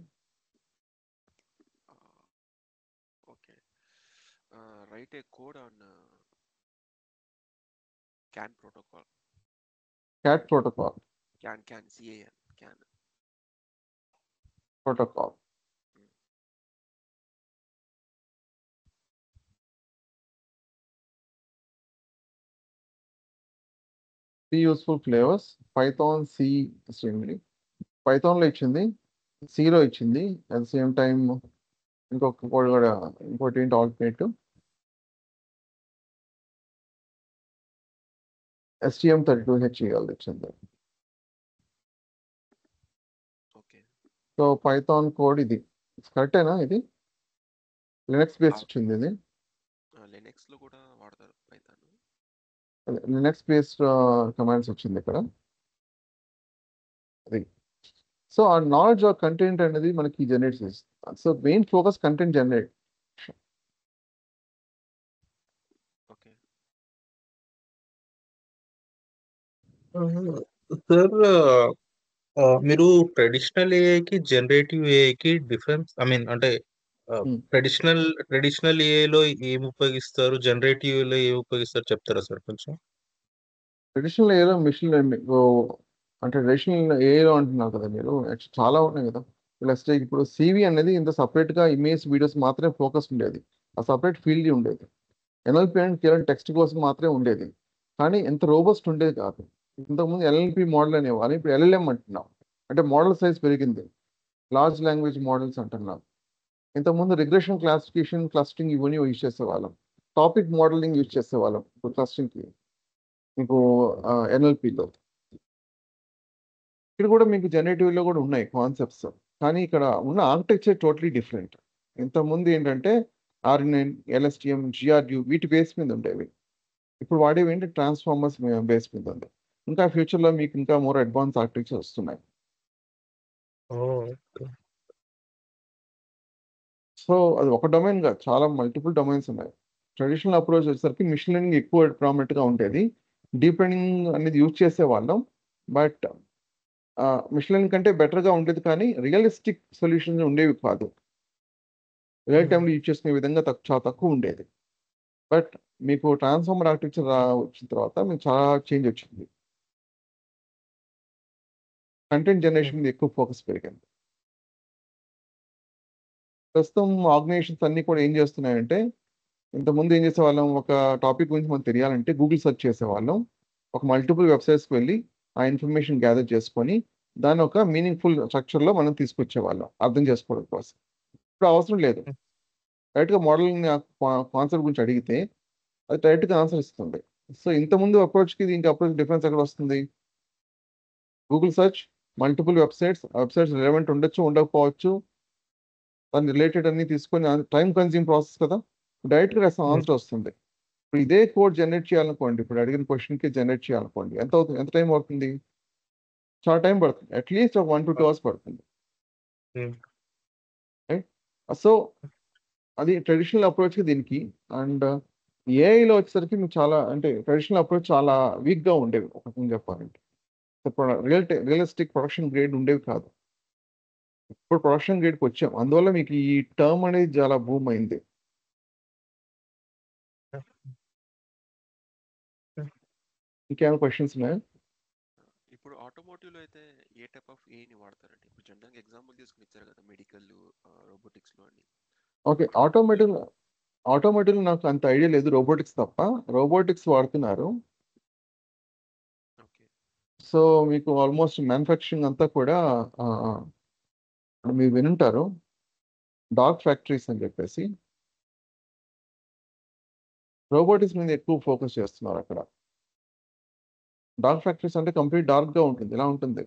Okay, right A code on CAN protocol. CAT protocol. CAN CAN protocol. Three useful flavors: Python, C extremely. Python లో ఇచ్చింది, C లో ఇచ్చింది, అట్ ద సేమ్ టైం ఇంకొక కోడ్ కూడా, ఇంకోటి ఏంటి ఆల్టర్నేటివ్ STM32H ఇచ్చింది. ఓకే, సో పైథాన్ కోడ్ ఇది కరెక్టేనా? ఇది లినక్స్ బేస్డ్ వచ్చింది. ఇది లినక్స్ లో కూడా వాడతారు పైథాన్. లినక్స్ బేస్డ్ కమాండ్స్ వచ్చింది ఇక్కడ. అది సో ఆ నాలెడ్జ్ ఆఫ్ కంటెంట్ అనేది మనకి జనరేట్ చేస్తుంది. So main focus content generate. Okay sir, మీరు ట్రెడిషనల్ ఏఐకి జనరేటివ్ ఏఐకి డిఫరెన్స్, ఐ మీన్ అంటే ట్రెడిషనల్ ఏఐలో ఏం ఉపయోగిస్తారు, జనరేటివ్ ఏఐలో ఏం ఉపయోగిస్తారు చెప్తారా సార్ కొంచెం? ట్రెడిషనల్ ఏలో మిషన్ లెర్నింగ్ అంటే ట్రెడిషనల్ ఏలో అంటున్నారు కదా మీరు, యాక్చువల్ చాలా ఉన్నాయి కదా. ప్లస్ ఇప్పుడు సివి అనేది ఇంత సపరేట్గా ఇమేజ్ వీడియోస్ మాత్రమే ఫోకస్ ఉండేది, ఆ సపరేట్ ఫీల్డ్ ఉండేది. ఎన్ఎల్పి అంటే కేవలం టెక్స్ట్ కోసం మాత్రమే ఉండేది, కానీ ఎంత రోబస్ట్ ఉండేది కాదు. ఇంతకుముందు ఎల్ఎల్పి మోడల్ అనేవాళ్ళు, ఇప్పుడు ఎల్ఎల్ఎం అంటున్నాం. అంటే మోడల్ సైజ్ పెరిగింది, లార్జ్ లాంగ్వేజ్ మోడల్స్ అంటున్నాం. ఇంతకుముందు రిగ్రెషన్ క్లాసిఫికేషన్, క్లస్టరింగ్ ఇవన్నీ యూజ్ చేసేవాళ్ళం. టాపిక్ మోడలింగ్ యూజ్ చేసేవాళ్ళం ఇప్పుడు క్లస్టరింగ్కి మీకు ఎన్ఎల్పిలో. ఇక్కడ కూడా మీకు జనరేటివ్లో కూడా ఉన్నాయి కాన్సెప్ట్స్, కానీ ఇక్కడ ఉన్న ఆర్కిటెక్చర్ టోటలీ డిఫరెంట్. ఇంతకుముందు ఏంటంటే R9, LSTM, GRU వీటి బేస్ మీద ఉండేవి. ఇప్పుడు వాడేవి ఏంటి ట్రాన్స్ఫార్మర్స్ బేస్ మీద ఉంది. ఇంకా ఫ్యూచర్లో మీకు ఇంకా మోర్ అడ్వాన్స్ ఆర్కిటెక్చర్ వస్తున్నాయి. సో అది ఒక డొమైన్ కాదు, చాలా మల్టిపుల్ డొమైన్స్ ఉన్నాయి. ట్రెడిషనల్ అప్రోచ్ వచ్చేసరికి మిషన్ లెర్నింగ్ ఎక్కువ ప్రామినెంట్గా ఉండేది, డీప్ లెర్నింగ్ అనేది యూజ్ చేసేవాళ్ళం. బట్ మిషన్ లెర్నింగ్ కంటే బెటర్గా ఉండేది, కానీ రియలిస్టిక్ సొల్యూషన్స్ ఉండేవి కాదు. రియల్ టైంలో యూజ్ చేసుకునే విధంగా చాలా తక్కువ ఉండేది. బట్ మీకు ట్రాన్స్ఫార్మర్ ఆర్కిటెక్చర్ వచ్చిన తర్వాత మీకు చాలా చేంజ్ వచ్చింది. కంటెంట్ జనరేషన్ మీద ఎక్కువ ఫోకస్ పెరిగింది. ప్రస్తుతం ఆర్గనైజేషన్స్ అన్నీ కూడా ఏం చేస్తున్నాయంటే, ఇంతకుముందు ఏం చేసేవాళ్ళం, ఒక టాపిక్ గురించి మనకు తెలియాలంటే గూగుల్ సెర్చ్ చేసేవాళ్ళం, ఒక మల్టిపుల్ వెబ్సైట్స్కి వెళ్ళి ఆ ఇన్ఫర్మేషన్ గ్యాదర్ చేసుకొని దాన్ని ఒక మీనింగ్ఫుల్ స్ట్రక్చర్లో మనం తీసుకొచ్చేవాళ్ళం అర్థం చేసుకోవడం కోసం. ఇప్పుడు అవసరం లేదు, డైరెక్ట్గా మోడలింగ్ కాన్సెప్ట్ గురించి అడిగితే అది డైరెక్ట్గా ఆన్సర్ ఇస్తుంది. సో ఇంతకుముందు అప్రోచ్కి దీనికి అప్రోచ్ డిఫరెన్స్ ఎక్కడ వస్తుంది? Google search multiple websites relevant ఉండొచ్చు ఉండకపోవచ్చు, దాని రిలేటెడ్ అన్ని తీసుకొని టైం కన్జ్యూమ్ ప్రాసెస్ కదా, డైరెక్ట్గా రాసిన ఆన్సర్ వస్తుంది. ఇప్పుడు ఇదే కోడ్ జనరేట్ చేయాలనుకోండి, ఇప్పుడు అడిగిన క్వశ్చన్కి జనరేట్ చేయాలనుకోండి, ఎంత అవుతుంది, ఎంత టైం అవుతుంది? చాలా టైం పడుతుంది, అట్లీస్ట్ ఒక 1 to 2 hours పడుతుంది. సో అది ట్రెడిషనల్ అప్రోచ్కి దీనికి. అండ్ ఏఐలో వచ్చేసరికి మీకు చాలా అంటే ట్రెడిషనల్ అప్రోచ్ చాలా వీక్గా ఉండేవి ఒక రకంగా చెప్పాలంటే. రియలిస్టిక్ ప్రొడక్షన్ గ్రేడ్ ఉండేవి కాదు. ఇప్పుడు ప్రొడక్షన్ గ్రేడ్కి వచ్చాం, అందువల్ల మీకు ఈ టర్మ్ అనేది చాలా బూమ్ అయింది. ఇంకేమైనా క్వశ్చన్స్ ఉన్నాయా? ఇప్పుడు ఆటోమోటివ్ లో అయితే ఏ టైప్ ఆఫ్ ఏని వాడతారండి? ఇప్పుడు జనరల్గా ఎగ్జాంపుల్ తీసుకుని ఇచ్చారు కదా, మెడికల్, రోబోటిక్స్ లో అని. ఓకే, ఆటోమేటివ్ నాకు అంత ఐడియా లేదు, రోబోటిక్స్ తప్ప. రోబోటిక్స్ వాడుతున్నారు. ఓకే. సో మీకు ఆల్మోస్ట్ మ్యానుఫ్యాక్చరింగ్ అంతా కూడా మీరు వినుంటారు, డార్క్ ఫ్యాక్టరీస్ అని చెప్పేసి రోబోటిక్స్ మీద ఎక్కువ ఫోకస్ చేస్తున్నారు అక్కడ. డార్క్ ఫ్యాక్టరీస్ అంటే కంప్లీట్ డార్క్గా ఉంటుంది, ఇలా ఉంటుంది.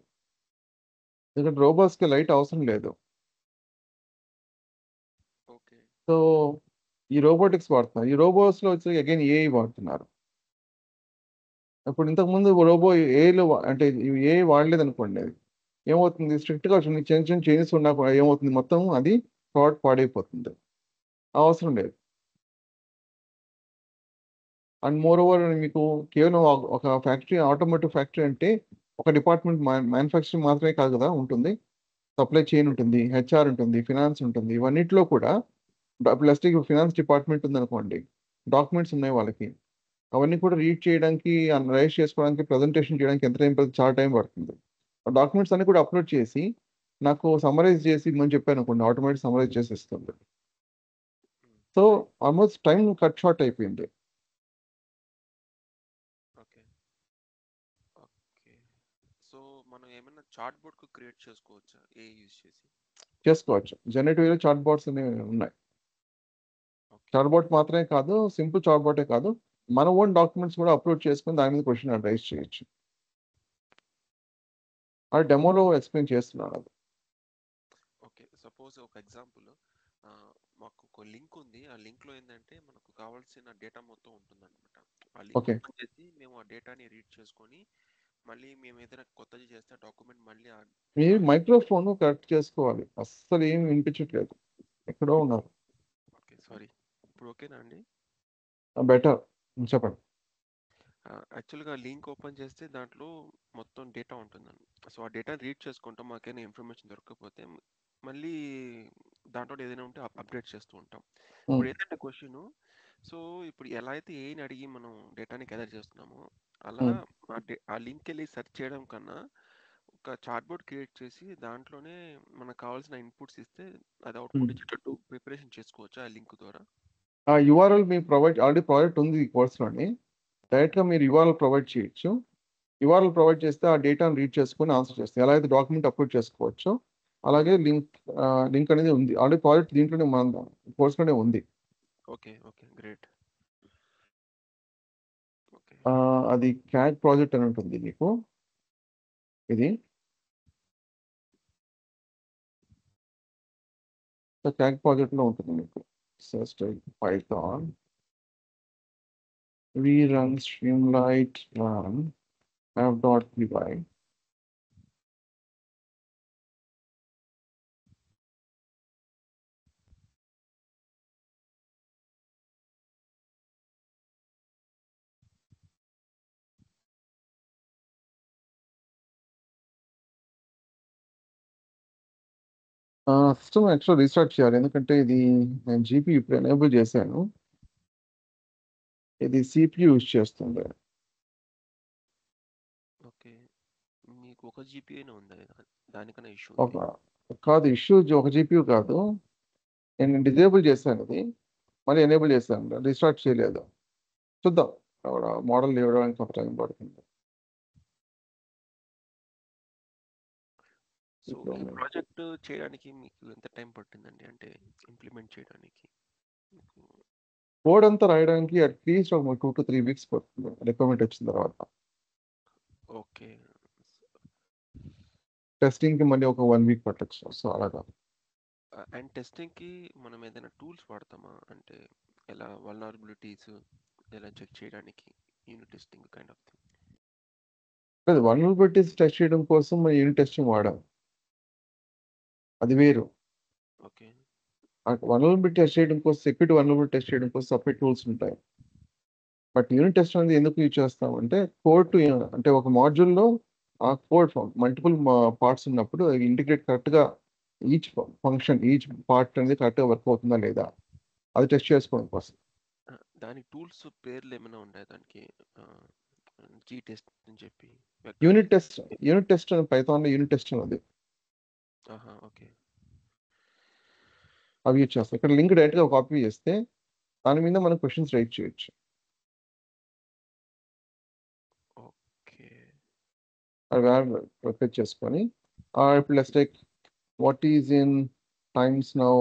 ఎందుకంటే రోబోట్స్కి లైట్ అవసరం లేదు. ఓకే. సో ఈ రోబోటిక్స్ వాడుతున్నారు. ఈ రోబోట్స్లో వచ్చి అగైన్ ఏఐ వాడుతున్నారు. ఇప్పుడు ఇంతకుముందు ఏఐలో అంటే ఏఐ వాడలేదు అనుకోండి, అది ఏమవుతుంది, స్ట్రిక్ట్గా చిన్న చిన్న చేంజెస్ ఉన్నా కూడా ఏమవుతుంది, మొత్తం అది ప్రోడక్ట్ పాడైపోతుంది, అవసరం లేదు. అండ్ మోర్ ఓవర్ మీకు కేవలం ఒక ఫ్యాక్టరీ, ఆటోమోటివ్ ఫ్యాక్టరీ అంటే ఒక డిపార్ట్మెంట్ మ్యానుఫ్యాక్చరింగ్ మాత్రమే కాదు కదా ఉంటుంది, సప్లై చైన్ ఉంటుంది, హెచ్ఆర్ ఉంటుంది, ఫినాన్స్ ఉంటుంది. ఇవన్నిట్లో కూడా ప్లస్ ఫినాన్స్ డిపార్ట్మెంట్ ఉందనుకోండి, డాక్యుమెంట్స్ ఉన్నాయి వాళ్ళకి, అవన్నీ కూడా రీడ్ చేయడానికి, రైజ్ చేసుకోవడానికి, ప్రజెంటేషన్ చేయడానికి ఎంత టైం పడుతుంది, చాలా టైం పడుతుంది. ఆ డాక్యుమెంట్స్ అన్ని కూడా అప్లోడ్ చేసి నాకు సమరైజ్ చేసి మనం చెప్పాను అనుకోండి, ఆటోమేటిక్ సమరైజ్ చేసి ఇస్తుంది. So almost time cut short అయిపోయింది. ఓకే. ఓకే. సో మనం ఏమైనా చాట్ బోర్డ్ కు క్రియేట్ చేసుకోవచ్చా ఏ యూజ్ చేసి? చేసుకోవచ్చు. జనరేటివ్లో చాట్ బాట్స్ అనేవి ఉన్నాయి. ఓకే. చాట్ బాట్ మాత్రమే కాదు, సింపుల్ చాట్ బాటే కాదు, మన ఓన్ డాక్యుమెంట్స్ కూడా అప్లోడ్ చేసుకుని దాని మీద క్వశ్చన్ రైజ్ చేయొచ్చు. ఆ డెమోలో ఎక్స్ప్లెయిన్ చేస్తున్నాను అది. ఓకే. సపోజ్ ఒక ఎగ్జాంపుల్, మాకు ఒక లింక్ ఉంది. ఆ లింక్ లో ఏంటంటే మనకు కావాల్సిన డేటా మొత్తం ఉంటుందన్నమాట. ఆ లింక్ ఓకే, ఓపెన్ చేసి మేము ఆ డేటాని రీడ్ చేసుకొని మళ్ళీ మేము ఏదైనా కొత్తది చేస్తే డాక్యుమెంట్ మళ్ళీ మీరు మైక్రోఫోన్ కరెక్ట్ చేసుకోవాలి, అస్సలు ఏమి వినిపించట్లేదు, ఎక్కడో ఉన్నారు. Okay, sorry. ఇప్పుడు ఓకేనా అండి? బెటర్, చెప్పండి. యాక్చువల్గా లింక్ ఓపెన్ చేస్తే దాంట్లో మొత్తం డేటా ఉంటుందండి. సో ఆ డేటా రీడ్ చేసుకుంటాం, మాకైనా ఇన్ఫర్మేషన్ దొరకకపోతే మళ్ళీ దాంట్లో ఏదైనా ఉంటే అప్డేట్ చేస్తూ ఉంటాం. ఇప్పుడు ఏంటంటే క్వశ్చన్, సో ఇప్పుడు ఎలా అయితే ఏని అడిగి మనం డేటాని గ్యాదర్ చేస్తున్నామో అలా ఆ లింక్ వెళ్ళి సెర్చ్ చేయడం కన్నా ఒక చాట్ బోర్డ్ క్రియేట్ చేసి దాంట్లోనే మనకు కావాల్సిన ఇన్పుట్స్ ఇస్తే అది అవుట్పుట్ ఇచ్చేటట్టు ప్రిపరేషన్ చేసుకోవచ్చు ఆ లింక్ ద్వారా. ఆ యూఆర్ఎల్ మీకు ఆల్రెడీ ప్రాజెక్ట్ ఉంది ఈ కోర్స్లోని, డైరెక్ట్గా మీరు యూఆర్ఎల్ ప్రొవైడ్ చేయొచ్చు. యూఆర్ఎల్ ప్రొవైడ్ చేస్తే ఆ డేటాను రీడ్ చేసుకొని ఆన్సర్ చేస్తాయి. ఎలా అయితే డాక్యుమెంట్ అప్లోడ్ చేసుకోవచ్చు, అలాగే లింక్ అనేది ఉంది ఆల్రెడీ, ప్రాజెక్ట్ దీంట్లోనే మన కోర్స్లోనే ఉంది. ఓకే. Okay, great. ఓకే. అది క్యాగ్ ప్రాజెక్ట్ అని ఉంటుంది మీకు. ఇది క్యాగ్ ప్రాజెక్ట్లో ఉంటుంది మీకు. Python run streamlit run app.py. System actual restart చేయాలి, ఎందుకంటే ఇది నేను జీపీ ఇప్పుడు ఎనేబుల్ చేశాను, ఇది సిపియు యూజ్ చేస్తుంది. ఓకే. మీకు ఒక జీపీఏనే ఉంది, దానికన్నా ఇష్యూ ఒక ఉంది. కాదు ఇష్యూ, ఒక జీపీయూ కాదు, నేను డిజేబుల్ చేశాను ఇది, మళ్ళీ ఎనేబుల్ చేశాను, రీస్టార్ట్ చేయలేదు. చూద్దాం, మోడల్ ఇవ్వడానికి కొంత టైం పడుతుంది. సో ఈ ప్రాజెక్ట్ చేయడానికి మీకు ఎంత టైం పట్టిందండి, అంటే ఇంప్లిమెంట్ చేయడానికి? కోడ్ అంతా రాయడానికి అట్లీస్ట్ ఒక 2 to 3 weeks పడుతుంది రిక్వైర్మెంట్ వచ్చిన తర్వాత. ఓకే. టెస్టింగ్కి మళ్ళీ ఒక 1 వీక్ పట్టచ్చు. సో అలాగా. అండ్ టెస్టింగ్కి మనం ఏదైనా టూల్స్ వాడతామా? అంటే ఎలా వల్నరబిలిటీస్ ఎలా చెక్ చేయడానికి unit testing kind of thing. లేదు, వల్నరబిలిటీస్ టెస్ట్ చేయడం కోసం మనం యూనిట్ టెస్టింగ్ వాడాం, అది వేరు. ఓకే. వల్నరబిలిటీ టెస్ట్ చేయడం కోసం, సెక్యూరిటీ వల్నరబిలిటీ టెస్ట్ చేయడం కోసం సపరేట్ టూల్స్ ఉంటాయి. బట్ యూనిట్ టెస్ట్ అనేది ఎందుకు యూజ్ చేస్తాం అంటే కోడ్ టు అంటే ఒక మాడ్యూల్లో ఆ కోడ్ మల్టిపుల్ పార్ట్స్ ఉన్నప్పుడు ఇంటిగ్రేట్ కరెక్ట్గా ఈచ్ ఫంక్షన్ ఈచ్ పార్ట్ అనేది కరెక్ట్గా వర్క్ అవుతుందా లేదా అది టెస్ట్ చేసుకోవడం కోసం. దాని టూల్స్ పేర్లు ఏమైనా ఉంటాయి దానికి? జీ టెస్ట్ అని చెప్పి యూనిట్ టెస్ట్ అని పైథాన్లో యూనిట్ టెస్ట్ అని ఉంది, ఓకే. అవి యూజ్ చేస్తాం. ఇక్కడ లింక్ డైరెక్ట్గా కాపీ చేస్తే దాని మీద మనం క్వశ్చన్స్ రైట్ చేయొచ్చు. ఓకే. అది ప్రిపేర్ చేసుకొని ఇప్పుడు let's take what is in times now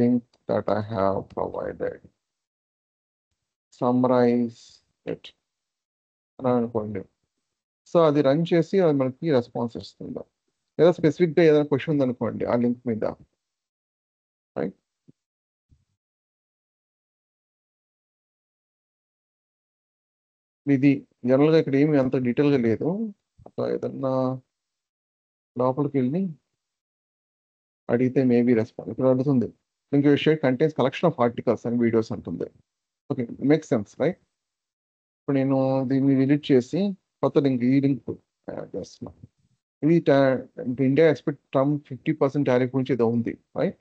link that I have provided. Summarize it అని అనుకోండి. సో అది రన్ చేసి అది మనకి రెస్పాన్స్ ఇస్తుంది. లేదా స్పెసిఫిక్గా ఏదైనా క్వశ్చన్ ఉందనుకోండి ఆ లింక్ మీద, రైట్? ఇది జనరల్గా ఇక్కడ ఏమి అంత డీటెయిల్గా లేదు. ఏదన్నా లోపలికి వెళ్ళి అడిగితే మేబీ రెస్పాన్స్ ఇక్కడ అడుగుతుంది. Link share contains collection of articles and videos అంటుంది. Okay, make sense, right? ఇప్పుడు నేను దీన్ని విజిట్ చేసి కొత్త లింక్ ఈ లింక్ చేస్తున్నాను. ఇది ఇండియా ఎక్స్పెక్ట్ ట్రంప్ 50% టారిఫ్ గురించి ఏదో ఉంది, రైట్?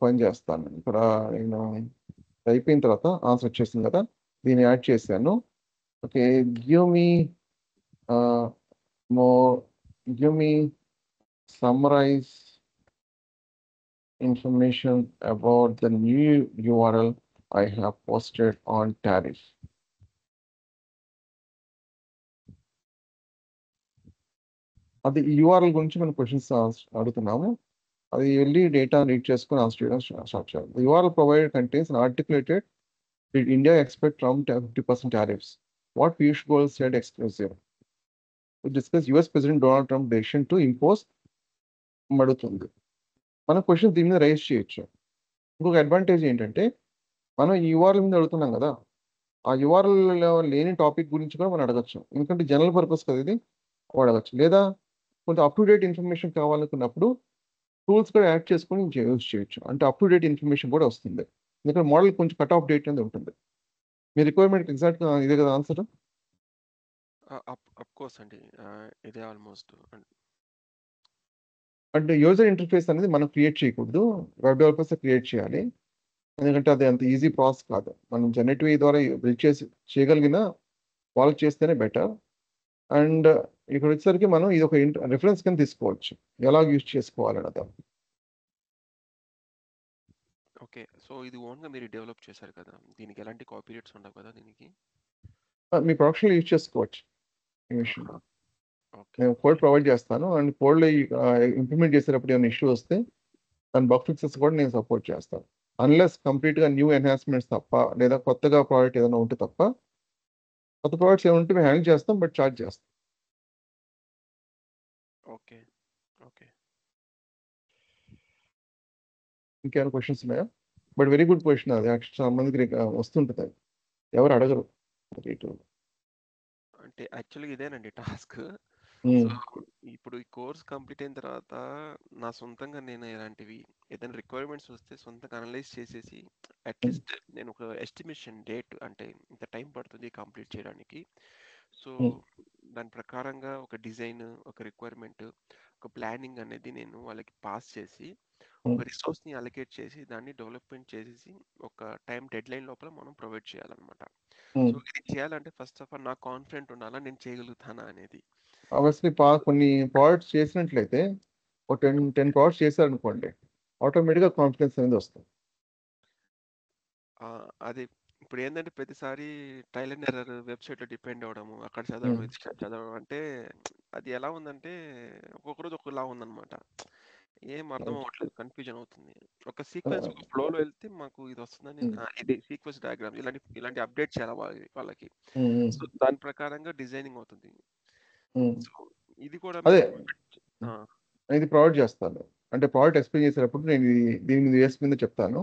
పని చేస్తాను ఇక్కడ. నేను అయిపోయిన తర్వాత ఆన్సర్ వచ్చేసింది కదా, దీన్ని యాడ్ చేశాను. Okay, give me summarise information about the new URL I have posted on tariff. అది URL గురించి మనం క్వశ్చన్స్ అడుగుతున్నాము. అది వెళ్ళి డేటా రీడ్ చేసుకుని ఆన్సర్ చేయడం స్టార్ట్ చేయాలి. The URL provided contains an articulated did India expect Trump 50% tariffs? What Piyush Goyal said exclusive. We discuss US President Donald Trump decision to impose అడుగుతుంది. మన క్వశ్చన్ దీని మీద రైజ్ చేయొచ్చు. ఇంకొక advantage ఏంటంటే మనం ఈ URL మీద అడుగుతున్నాం కదా, ఆ URL లేని టాపిక్ గురించి కూడా మనం అడగచ్చు. ఎందుకంటే జనరల్ పర్పస్ కదా ఇది, అడగచ్చు. లేదా కొంచెం అప్ టు డేట్ ఇన్ఫర్మేషన్ కావాలనుకున్నప్పుడు టూల్స్ కూడా యాడ్ చేసుకొని యూజ్ చేయొచ్చు. అంటే అప్ టు డేట్ ఇన్ఫర్మేషన్ కూడా వస్తుంది. ఎందుకంటే మోడల్ కొంచెం కట్ ఆఫ్ డేట్ అనేది ఉంటుంది. మీ రిక్వైర్మెంట్ ఎగ్జాక్ట్గా ఇదే కదా ఆన్సర్? అఫ్ కోర్స్ అండి, ఇదే ఆల్మోస్ట్. అంటే యూజర్ ఇంటర్ఫేస్ అనేది మనం క్రియేట్ చేయకూడదు, వెబ్ డెవలపర్స్ క్రియేట్ చేయాలి. ఎందుకంటే అది అంత ఈజీ ప్రాసెస్ కాదు. మనం జెనరేటివ్ ద్వారా బిల్డ్ చేయగలిగిన వాళ్ళు చేస్తేనే బెటర్. అండ్ ఇక్కడ వచ్చేసరికి మనం ఇది ఒక రిఫరెన్స్ కింద తీసుకోవచ్చు ఎలా యూజ్ చేసుకోవాలన్నది. ఓకే, సో ఇది ఓన్గా మీరు డెవలప్ చేశారు కదా, దీనికి ఎలాంటి కాపీరైట్స్ ఉండవు కదా దీనికి? మీ ప్రొడక్షన్ యూజ్ చేసుకోవచ్చు. ఓకే, నేను కోడ్ ప్రొవైడ్ చేస్తాను, అండ్ కోడ్లో ఇంప్లిమెంట్ చేసేటప్పుడు ఏమైనా ఇష్యూ వస్తే దాని బగ్ ఫిక్సెస్ కూడా నేను సపోర్ట్ చేస్తాను. అన్లెస్ కంప్లీట్గా న్యూ ఎన్హాన్స్మెంట్స్ తప్ప, లేదా కొత్తగా ప్రోడక్ట్ ఏదైనా ఉంటే తప్ప. కొత్త ప్రోడక్ట్స్ ఏమైనా ఉంటే మేము హ్యాండిల్ చేస్తాం, బట్ ఛార్జ్ చేస్తాం. Okay, okay. ఇంకేమైనా క్వశ్చన్స్ ఉన్నాయా? బట్ వెరీ గుడ్ క్వశ్చన్ అది. యాక్చువల్ చాలా మందికి వస్తుంటుంది, అది ఎవరు అడగరు. అంటే యాక్చువల్గా ఇదేనండి టాస్క్. సో ఇప్పుడు ఈ కోర్స్ కంప్లీట్ అయిన తర్వాత నా సొంతంగా నేను ఇలాంటివి ఏదైనా రిక్వైర్మెంట్స్ వస్తే సొంతంగా అనలైజ్ చేసేసి అట్లీస్ట్ నేను ఒక ఎస్టిమేషన్ డేట్, అంటే ఇంత టైం పడుతుంది కంప్లీట్ చేయడానికి, సో దాని ప్రకారంగా ఒక డిజైన్, ఒక రిక్వైర్మెంట్, ఒక ప్లానింగ్ అనేది నేను వాళ్ళకి పాస్ చేసి ఒక రిసోర్స్ని అలొకేట్ చేసి దాన్ని డెవలప్మెంట్ చేసేసి ఒక టైం డెడ్ లైన్ లోపల మనం ప్రొవైడ్ చేయాలన్నమాట. సో ఇది చేయాలంటే ఫస్ట్ ఆఫ్ ఆల్ నాకు కాన్ఫిడెంట్ ఉండాలా నేను చేయగలుగుతానా అనేది. ఆబ్వియస్లీ కొన్ని ప్రోడక్ట్స్ చేసినట్లయితే ఒక 10 ప్రోడక్ట్స్ చేశారనుకోండి, ఆటోమేటిక్గా కాన్ఫిడెన్స్ అనేది వస్తుంది. అది ఇప్పుడు ఏంటంటే ప్రతిసారి ట్రయల్ అండ్ ఎర్రర్ వెబ్సైట్లో డిపెండ్ అవ్వడము, అక్కడ చదవడం, ఇది చదవడం, అంటే అది ఎలా ఉందంటే ఒక్కొక్క రోజు ఒక్కలా ఉందన్నమాట. ఏం అర్థం అవ్వట్లేదు, కన్ఫ్యూజన్ అవుతుంది. ఒక సీక్వెన్స్ ఫ్లోలో వెళ్తే మాకు ఇది వస్తుందని, ఇది సీక్వెన్స్ డయాగ్రామ్ ఇలాంటి అప్డేట్ చేయాలి వాళ్ళకి. సో దాని ప్రకారంగా డిజైనింగ్ అవుతుంది. సో ఇది కూడా అదే ఆ, నేను ఇది ప్రొవైడ్ చేస్తాను. అంటే ప్రోడక్ట్ ఎక్స్ప్లెయిన్ చేసేటప్పుడు నేను దీని మీద వేస్ మీద చెప్తాను.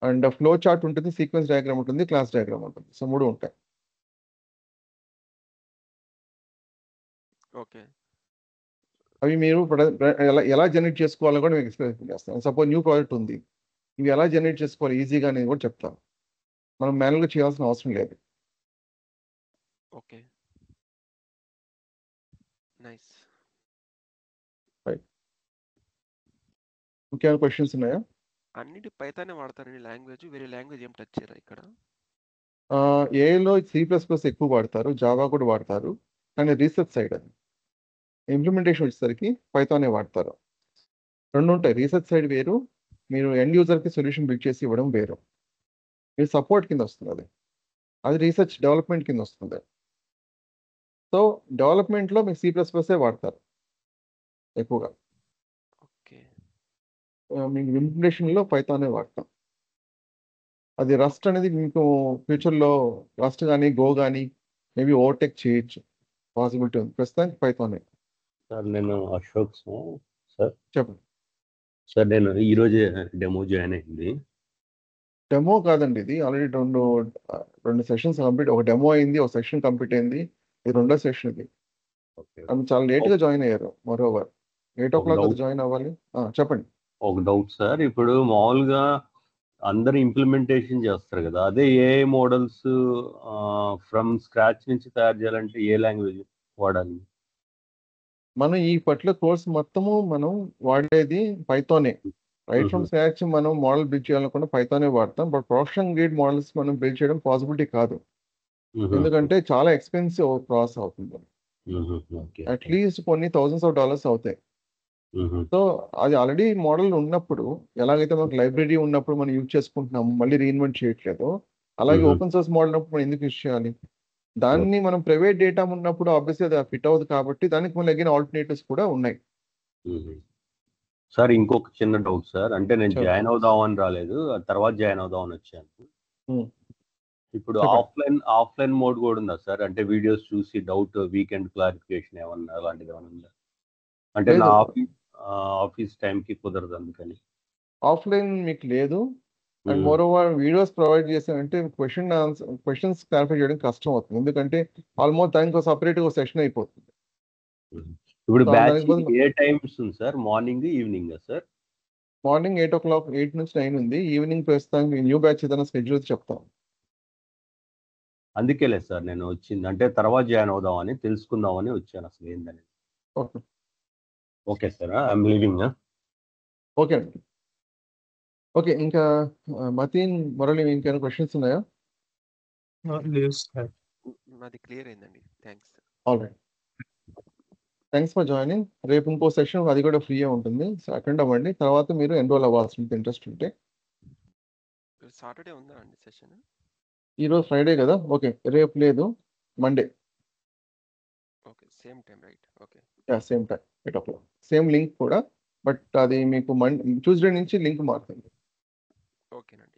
అండ్ ఫ్లో చార్ట్ ఉంటుంది, సీక్వెన్స్ డయాగ్రామ్ ఉంటుంది, క్లాస్ డయాగ్రామ్ ఉంటుంది. సో 3 ఉంటాయి. ఓకే. అవి మీరు ఎలా జనరేట్ చేసుకోవాలో కూడా మీకు ఎక్స్ప్లెయిన్ చేస్తాను. సపోజ్ న్యూ ప్రాజెక్ట్ ఉంది, ఇవి ఎలా జనరేట్ చేసుకోవాలి ఈజీగా అనేది కూడా చెప్తాను. మనం మాన్యువల్గా చేయాల్సిన అవసరం లేదు. ఓకే. నైస్. ఇంకేమైనా క్వశ్చన్స్ ఉన్నాయా? అన్నిటి పైథానే వాడతారండి లాంగ్వేజ్, వేరే లాంగ్వేజ్ ఏం టచ్ చేయరా ఇక్కడ? ఏఐలో C++ ఎక్కువ వాడతారు, జావా కూడా వాడతారు, కానీ రీసెర్చ్ సైడ్ అది. ఇంప్లిమెంటేషన్ వచ్చేసరికి పైథానే వాడతారు. 2 ఉంటాయి. రీసెర్చ్ సైడ్ వేరు, మీరు ఎండ్ యూజర్కి సొల్యూషన్ బిల్డ్ చేసి ఇవ్వడం వేరు. మీరు సపోర్ట్ కింద వస్తుంది అది. అది రీసెర్చ్ డెవలప్మెంట్ కింద వస్తుంది. సో డెవలప్మెంట్లో మీకు C++ వాడతారు ఎక్కువగా. ఓకే. మీకు ఇంప్లిమెంటేషన్లో పైథానే వాడతాం. అది రస్ట్ అనేది మీకు ఫ్యూచర్లో రస్ట్ కానీ గో కానీ మేబీ ఓవర్టేక్ చేయొచ్చు, పాసిబిలిటీ ఉంది. ప్రస్తుతానికి పైథానే. సార్ నేను అశోక్ సార్. చెప్పండి. సార్ నేను ఈరోజే డెమో జాయిన్ అయింది. డెమో కాదండి, ఇది ఆల్రెడీ రెండు సెషన్స్ కంప్లీట్. ఒక డెమో అయింది, ఒక సెషన్ కంప్లీట్ అయింది. ఇది 2వ సెషన్ ఇది. ఓకే. చాలా లేట్గా జాయిన్ అయ్యారు. మరోవర్ 8 o'clock డౌట్ అది జాయిన్ అవ్వాలి. చెప్పండి. ఒక డౌట్ సార్, ఇప్పుడు మామూలుగా అందరు ఇంప్లిమెంటేషన్ చేస్తారు కదా, అదే ఏఐ మోడల్స్ ఫ్రమ్ స్క్రాచ్ నుంచి తయారు చేయాలంటే ఏ లాంగ్వేజ్ వాడాలి? మనం ఈ పర్టికులర్ కోర్స్ మొత్తము మనం వాడేది పైథానే. రైట్ ఫ్రమ్ స్క్రాచ్ మనం మోడల్ బిల్డ్ చేయాలనుకుంటే పైథానే వాడతాం. బట్ ప్రొడక్షన్ గ్రేడ్ మోడల్స్ మనం బిల్డ్ చేయడం పాసిబిలిటీ కాదు, ఎందుకంటే చాలా ఎక్స్పెన్సివ్ ప్రాసెస్ అవుతుంది. అట్లీస్ట్ కొన్ని $1000s అవుతాయి. సో అది ఆల్రెడీ మోడల్ ఉన్నప్పుడు, ఎలాగైతే మనకు లైబ్రరీ ఉన్నప్పుడు మనం యూజ్ చేసుకుంటున్నాము, మళ్ళీ రీఇన్వెంట్ చేయట్లేదు, అలాగే ఓపెన్ సోర్స్ మోడల్ ఉన్నప్పుడు మనం ఎందుకు యూజ్ చేయాలి? దాన్ని మనం ప్రైవేట్ డేటా ఉన్నప్పుడు ఆబ్వియస్లీ అది ఫిట్ అవ్వదు, కాబట్టి దానికి మళ్ళీ అగైన్ ఆల్టర్నేటివ్స్ కూడా ఉన్నాయి. సార్ ఇంకొక చిన్న డౌట్ సార్, అంటే నేను చెప్పండి. జాయిన్ అవుదామని రాలేదు, ఆ తర్వాత జాయిన్ అవుదామని వచ్చాను. ఇప్పుడు చెప్పండి. ఆఫ్లైన్ మోడ్ కూడా ఉందా సార్? అంటే వీడియోస్ చూసి డౌట్ వీకెండ్ క్లారిఫికేషన్ ఏమన్నా అలాంటిది ఏమన్నా ఉందా? అంటే నా లేదు. ఆఫీస్ టైంకి కుదరదు, అందుకని. ఆఫ్లైన్ మీకు లేదు. And more over videos provide చేసామంటే క్వశ్చన్స్ క్లారిఫై చేయడం కష్టం అవుతుంది, ఎందుకంటే ఆల్మోస్ట్ దానికి సపరేట్గా ఒక సెషన్ అయిపోతుంది. ఇప్పుడు సో బ్యాచ్ దానికి బదులు ఏ టైమ్స్ ఉంది sir? Morning evening sir? Morning 8 o'clock 8 నుంచి 9 ఉంది. ఈవినింగ్ ప్రస్తుతానికి న్యూ బ్యాచ్ ఏదైనా స్కెడ్యూల్ చెప్తాం. అందుకే లేదు సార్ నేను వచ్చింది, అంటే తర్వాత జాయిన్ అవుదామని తెలుసుకుందామని వచ్చాను అసలు ఏందని. Okay. Okay sir, I'm leaving. Okay అండి. ఓకే, ఇంకా మతీన్, మురళి, ఇంకేమైనా క్వశ్చన్స్ ఉన్నాయా? లేదు సార్. నాది క్లియర్ అయిందండి. Thanks. All right, thanks for joining. రేపు ఇంకో సెషన్ అది కూడా ఫ్రీగా ఉంటుంది, సో అటెండ్ అవ్వండి. తర్వాత మీరు ఎన్రోల్ అవ్వాల్సింది ఇంట్రెస్ట్ ఉంటే. సాటర్డే ఉందా అండి సెషన్? ఈరోజు ఫ్రైడే కదా, ఓకే. రేపు లేదు, Monday. Okay, same time right? Okay. Same time 8 o'clock, same link కూడా, బట్ అది మీకు ట్యూస్డే నుంచి లింక్ మారుతుంది. ఓకేనండి.